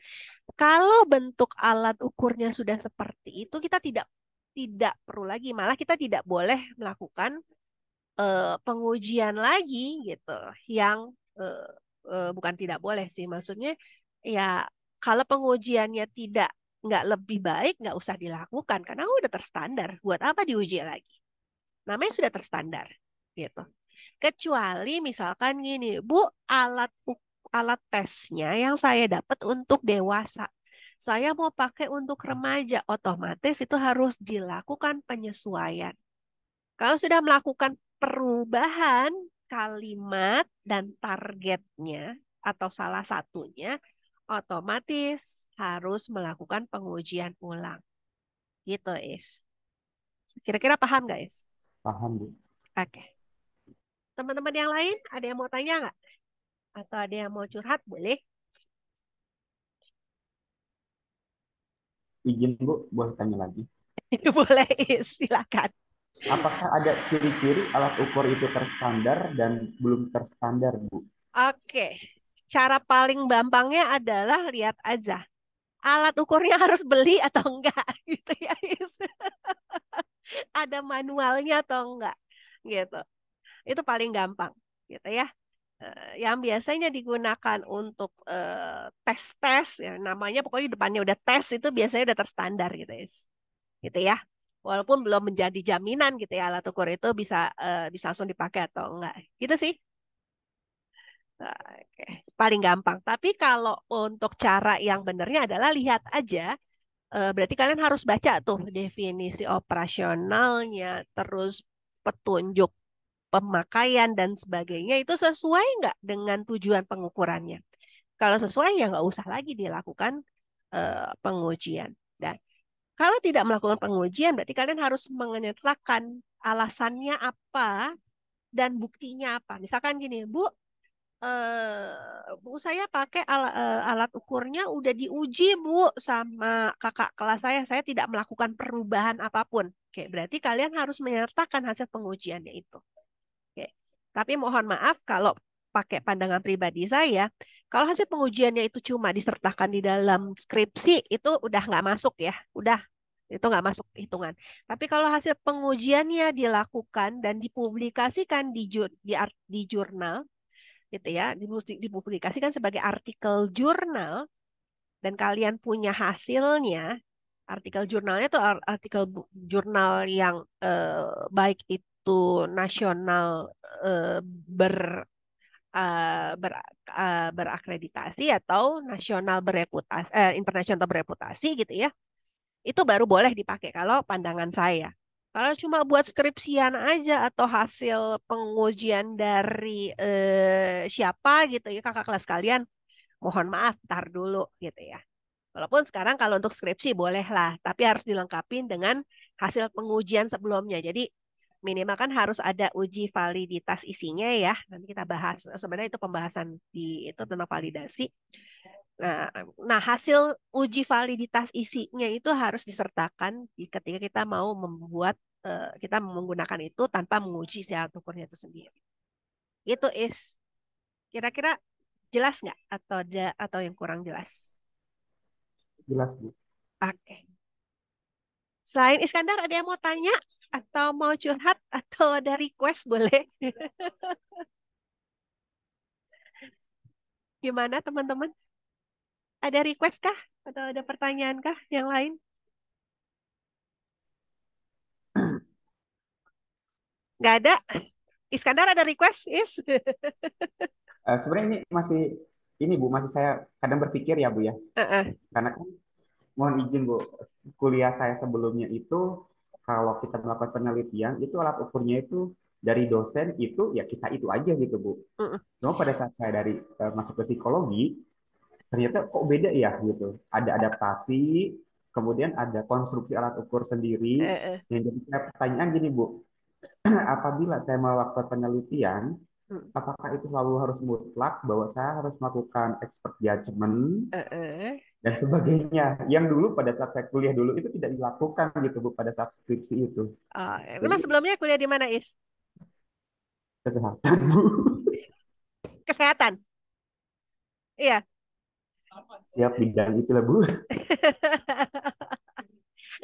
Kalau bentuk alat ukurnya sudah seperti itu, kita tidak perlu lagi, malah kita tidak boleh melakukan pengujian lagi gitu, yang eh, bukan tidak boleh sih, maksudnya ya kalau pengujiannya nggak lebih baik nggak usah dilakukan karena udah terstandar. Buat apa diuji lagi? Namanya sudah terstandar gitu. Kecuali misalkan gini, Bu, alat tesnya yang saya dapat untuk dewasa. Saya mau pakai untuk remaja, otomatis itu harus dilakukan penyesuaian. Kalau sudah melakukan perubahan kalimat dan targetnya atau salah satunya, otomatis harus melakukan pengujian ulang. Gitu, Is. Kira-kira paham, guys? Paham, Bu. Oke. Teman-teman yang lain, ada yang mau tanya nggak? Atau ada yang mau curhat, boleh? Izin, Bu, boleh tanya lagi. Boleh, Is. Silakan. Apakah ada ciri-ciri alat ukur itu terstandar dan belum terstandar, Bu? Oke. Cara paling gampangnya adalah lihat aja. Alat ukurnya harus beli atau enggak, gitu ya, Is. Ada manualnya atau enggak gitu. Itu paling gampang gitu ya. Yang biasanya digunakan untuk tes-tes ya namanya pokoknya depannya udah tes itu biasanya udah terstandar gitu ya. Gitu ya. Walaupun belum menjadi jaminan gitu ya alat ukur itu bisa langsung dipakai atau enggak. Gitu sih. Oke. Paling gampang. Tapi kalau untuk cara yang benernya adalah lihat aja. Berarti kalian harus baca tuh definisi operasionalnya, terus petunjuk pemakaian dan sebagainya itu sesuai nggak dengan tujuan pengukurannya. Kalau sesuai ya nggak usah lagi dilakukan pengujian. Dan kalau tidak melakukan pengujian berarti kalian harus menyatakan alasannya apa dan buktinya apa. Misalkan gini, Bu, Bu saya pakai alat ukurnya udah diuji Bu sama kakak kelas saya. Saya tidak melakukan perubahan apapun. Oke, berarti kalian harus menyertakan hasil pengujiannya itu. Oke. Tapi mohon maaf kalau pakai pandangan pribadi saya, kalau hasil pengujiannya itu cuma disertakan di dalam skripsi itu udah nggak masuk ya, udah itu nggak masuk hitungan. Tapi kalau hasil pengujiannya dilakukan dan dipublikasikan di jurnal, gitu ya, dipublikasikan sebagai artikel jurnal dan kalian punya hasilnya, artikel jurnalnya itu artikel jurnal yang baik itu nasional eh, ber berakreditasi atau nasional bereputasi, internasional bereputasi gitu ya, itu baru boleh dipakai kalau pandangan saya. Kalau cuma buat skripsian aja atau hasil pengujian dari siapa gitu ya kakak kelas kalian, mohon maaf, tar dulu gitu ya. Walaupun sekarang kalau untuk skripsi boleh lah, tapi harus dilengkapi dengan hasil pengujian sebelumnya. Jadi minimal kan harus ada uji validitas isinya ya. Nanti kita bahas. Sebenarnya itu pembahasan di itu tentang validasi. Nah, nah, hasil uji validitas isinya itu harus disertakan ketika kita mau kita menggunakan itu tanpa menguji si alat ukurnya itu sendiri. Itu is kira-kira jelas nggak atau yang kurang jelas? Jelas, Bu. Oke. Selain Iskandar ada yang mau tanya atau mau curhat atau ada request boleh? Gimana teman-teman? Ada request kah? Atau ada pertanyaan kah yang lain? Nggak ada? Iskandar ada request, Is? Sebenarnya ini Bu, masih saya kadang berpikir ya Bu ya. Heeh. Karena kan mohon izin Bu, kuliah saya sebelumnya itu kalau kita melakukan penelitian itu alat ukurnya itu dari dosen itu ya kita itu aja gitu Bu. Mm-mm. Cuma pada saat saya masuk ke psikologi, ternyata kok beda ya gitu. Ada adaptasi, kemudian ada konstruksi alat ukur sendiri. Heeh. Yang jadi pertanyaan gini Bu, apabila saya melakukan penelitian, Mm. apakah itu selalu harus mutlak bahwa saya harus melakukan expert judgment Heeh. dan sebagainya yang dulu pada saat saya kuliah dulu itu tidak dilakukan gitu Bu pada saat skripsi itu. Oh, Jadi memang sebelumnya kuliah di mana, Is? kesehatan Bu. Kesehatan. Iya. Siap bidang itulah Bu.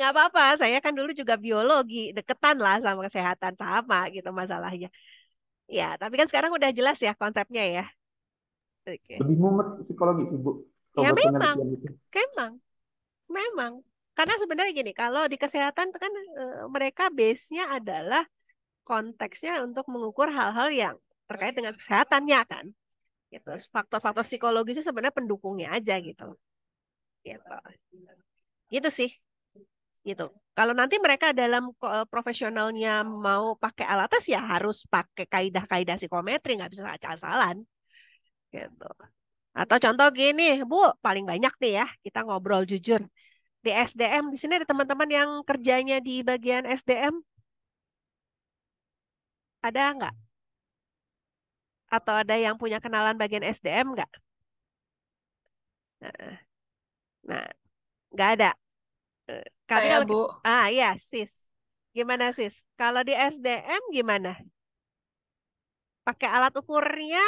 Nggak apa-apa, saya kan dulu juga biologi, deketan lah sama kesehatan, sama gitu masalahnya. Ya, tapi kan sekarang udah jelas ya konsepnya ya. Oke. Lebih mumet psikologi sih Bu kalau Ya buat memang, penelitian itu. memang, memang. Karena sebenarnya gini, kalau di kesehatan kan mereka base-nya adalah konteksnya untuk mengukur hal-hal yang terkait dengan kesehatannya kan. Gitu. Faktor-faktor psikologisnya sebenarnya pendukungnya aja gitu. Gitu. Gitu sih. Gitu. Kalau nanti mereka dalam profesionalnya mau pakai alat tes ya harus pakai kaidah-kaidah psikometri, nggak bisa asal-asalan. Gitu. Atau contoh gini, Bu, paling banyak nih ya, kita ngobrol jujur. Di SDM, di sini ada teman-teman yang kerjanya di bagian SDM, ada nggak? Atau ada yang punya kenalan bagian SDM nggak? Nah, nah, nggak ada. Tapi Saya, kalau Bu. iya sis, gimana sis? Kalau di SDM gimana? Pakai alat ukurnya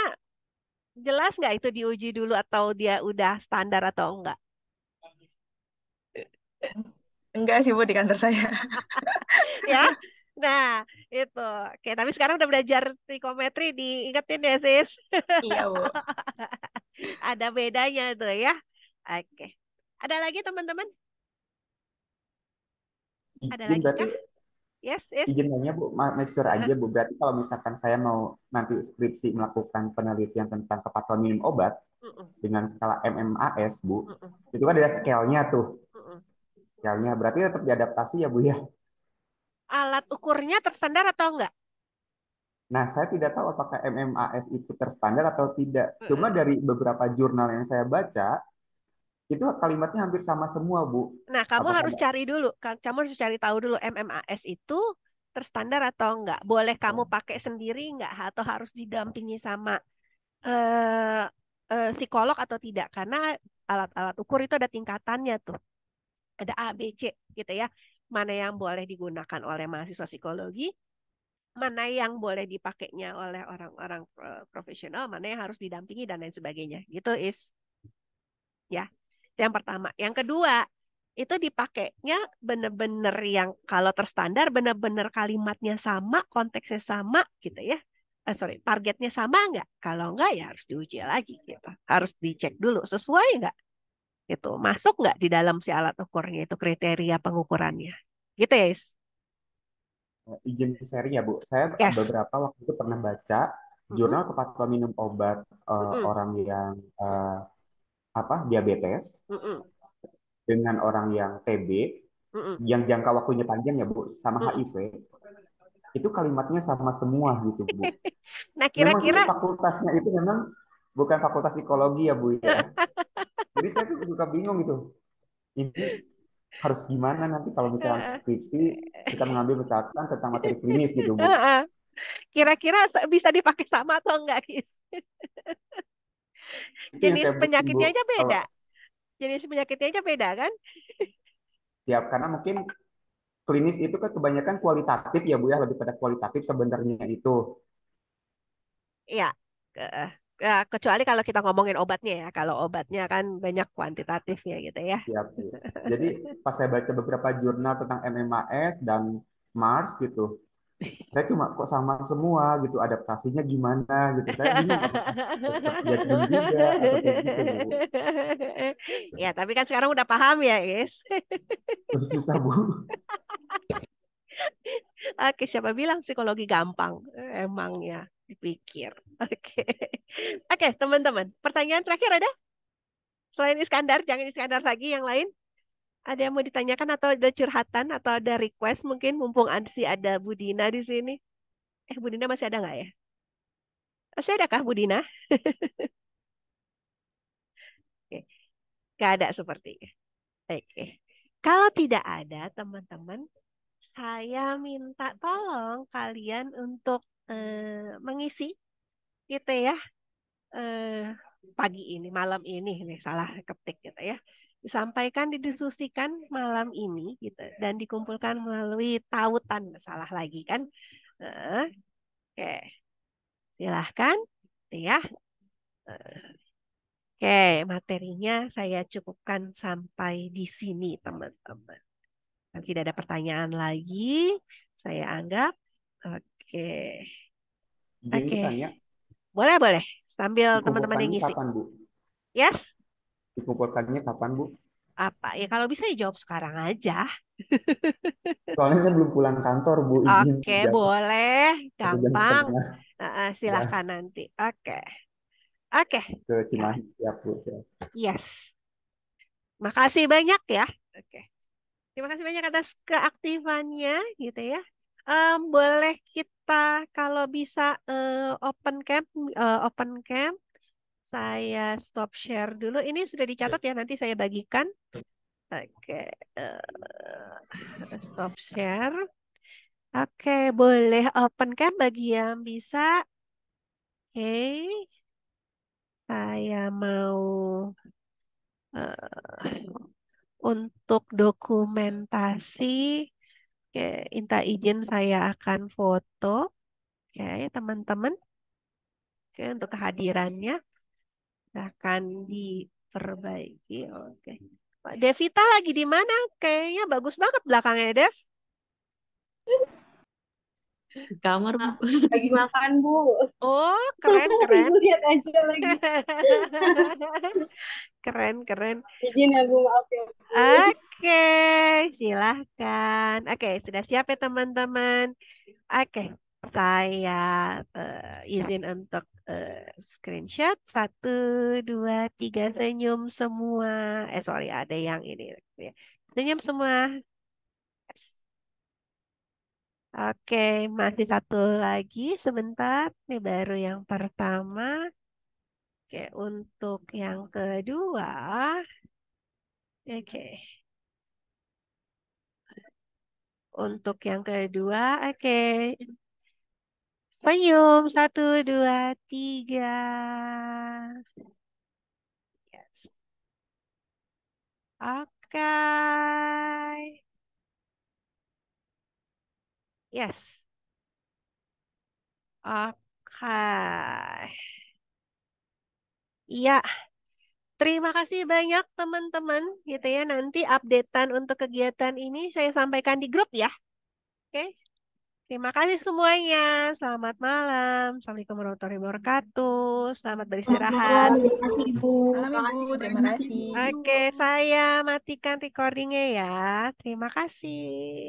jelas nggak itu diuji dulu atau dia udah standar atau enggak? Enggak sih, Bu, di kantor saya. Ya, nah itu. Oke, tapi sekarang udah belajar trikometri, diingetin ya sis. Iya, Bu. Ada bedanya tuh ya. Oke. Ada lagi teman-teman? Ada Izin lagi berarti kah? Yes, yes. izin nanya Bu, make sure aja Bu. Berarti kalau misalkan saya mau nanti skripsi melakukan penelitian tentang kepatuhan minum obat Mm-mm, dengan skala MMAS Bu, mm-mm, itu kan ada scale-nya tuh. mm-mm. Scale-nya berarti tetap diadaptasi ya Bu ya. Alat ukurnya terstandar atau enggak? Nah, saya tidak tahu apakah MMAS itu terstandar atau tidak. Cuma Mm-mm. dari beberapa jurnal yang saya baca, itu kalimatnya hampir sama semua, Bu. Nah, kamu Apakah harus ada? cari dulu. Kamu harus cari tahu dulu MMAS itu terstandar atau enggak. Boleh kamu pakai sendiri enggak? Atau harus didampingi sama eh, psikolog atau tidak? Karena alat-alat ukur itu ada tingkatannya tuh. Ada A, B, C gitu ya. Mana yang boleh digunakan oleh mahasiswa psikologi, mana yang boleh dipakainya oleh orang-orang profesional, mana yang harus didampingi dan lain sebagainya. Gitu is ya. Itu yang pertama. Yang kedua, itu dipakainya benar-benar yang kalau terstandar benar-benar kalimatnya sama, konteksnya sama gitu ya. Sorry, targetnya sama nggak? Kalau nggak ya harus diuji lagi gitu. Harus dicek dulu sesuai nggak? Itu masuk nggak di dalam si alat ukurnya itu kriteria pengukurannya. Gitu ya, Is? Izin sharing ya, Bu. Saya Yes. beberapa waktu itu pernah baca Mm-mm, jurnal kepatuhan minum obat mm-mm, orang yang diabetes mm-mm, dengan orang yang TB mm-mm. yang jangka waktunya panjang ya, Bu, sama Mm-mm. HIV. Itu kalimatnya sama semua gitu, Bu. Nah, Memang sih kira-kira fakultasnya itu memang bukan fakultas psikologi ya, Bu ya. Jadi saya tuh suka bingung gitu. Ini harus gimana nanti kalau misalnya skripsi kita mengambil misalkan tentang materi klinis gitu, Bu. kira-kira bisa dipakai sama atau enggak, Kis? Itu yang Jenis saya pusing, Bu. penyakitnya aja Kalau beda. Jenis penyakitnya aja beda kan? tiap karena mungkin klinis itu kan kebanyakan kualitatif ya, Bu ya, lebih pada kualitatif sebenarnya itu. Iya. Ya, kecuali kalau kita ngomongin obatnya ya. Kalau obatnya kan banyak kuantitatifnya gitu ya. Tiap, Bu. Jadi pas saya baca beberapa jurnal tentang MMAS dan Mars gitu, saya cuma kok sama semua gitu, adaptasinya gimana gitu. Saya bingung apakah expert judgment juga atau kayak gitu, Bu. Ya, tapi kan sekarang udah paham ya, guys. Lebih susah, Bu. Oke, siapa bilang psikologi gampang? Emang ya. dipikir. Oke. Oke, teman-teman. Pertanyaan terakhir ada? Selain Iskandar, jangan Iskandar lagi, yang lain. Ada yang mau ditanyakan atau ada curhatan atau ada request mungkin mumpung ada Budina di sini. Budina masih ada nggak ya? Masih ada kah Budina? Oke, nggak ada sepertinya. Oke. Kalau tidak ada, teman-teman, saya minta tolong kalian untuk mengisi gitu ya. Pagi ini, malam ini, nih salah ketik gitu ya. Disampaikan, didiskusikan malam ini gitu dan dikumpulkan melalui tautan, salah lagi kan. Oke, silahkan ya. Oke, materinya saya cukupkan sampai di sini, teman-teman. Dan tidak ada pertanyaan lagi, saya anggap. Oke. Izin Oke. bertanya, Boleh, boleh. Sambil teman-teman yang dikumpulkannya ngisi. kapan, Bu? Yes? Dikumpulkannya kapan, Bu? Apa? Ya kalau bisa dijawab sekarang aja. Soalnya saya belum pulang kantor, Bu. Izin Oke, jam boleh. 1 jam Gampang. setengah. Ya, Silahkan nanti. Oke. Oke. ke Cimahi. Siap, Bu. Siap. Yes. Makasih banyak ya. Oke. Terima kasih banyak atas keaktifannya gitu ya. Boleh kita kalau bisa open cam, open cam. Saya stop share dulu. Ini sudah dicatat ya, nanti saya bagikan. Oke, stop share. Oke, boleh open cam bagi yang bisa. Oke, saya mau untuk dokumentasi. Oke, minta izin saya akan foto. Oke, teman-teman. Oke, untuk kehadirannya akan diperbaiki. Oke. Pak Devita lagi di mana? Kayaknya bagus banget belakangnya, Dev. Di kamar, Bu. Lagi makan, Bu. Oh, keren, keren. Ibu lihat aja lagi. Keren, keren. Izin ya, Bu. Maaf ya, Bu. Oke, silahkan. Oke, sudah siap ya teman-teman. Oke, saya izin untuk screenshot. 1, 2, 3, senyum semua. Sorry, ada yang ini. Senyum semua. Yes. Oke, masih satu lagi sebentar. Ini baru yang pertama. Oke, untuk yang kedua. Oke. Untuk yang kedua, oke. Senyum. 1, 2, 3. Yes. Oke. Yes. Oke. Iya. Terima kasih banyak teman-teman gitu ya. Nanti updatean untuk kegiatan ini saya sampaikan di grup ya. Oke. Terima kasih semuanya. Selamat malam. Assalamualaikum warahmatullahi wabarakatuh. Selamat beristirahat. Terima kasih, Ibu. Malam Ibu, terima kasih. Oke, saya matikan recordingnya ya. Terima kasih.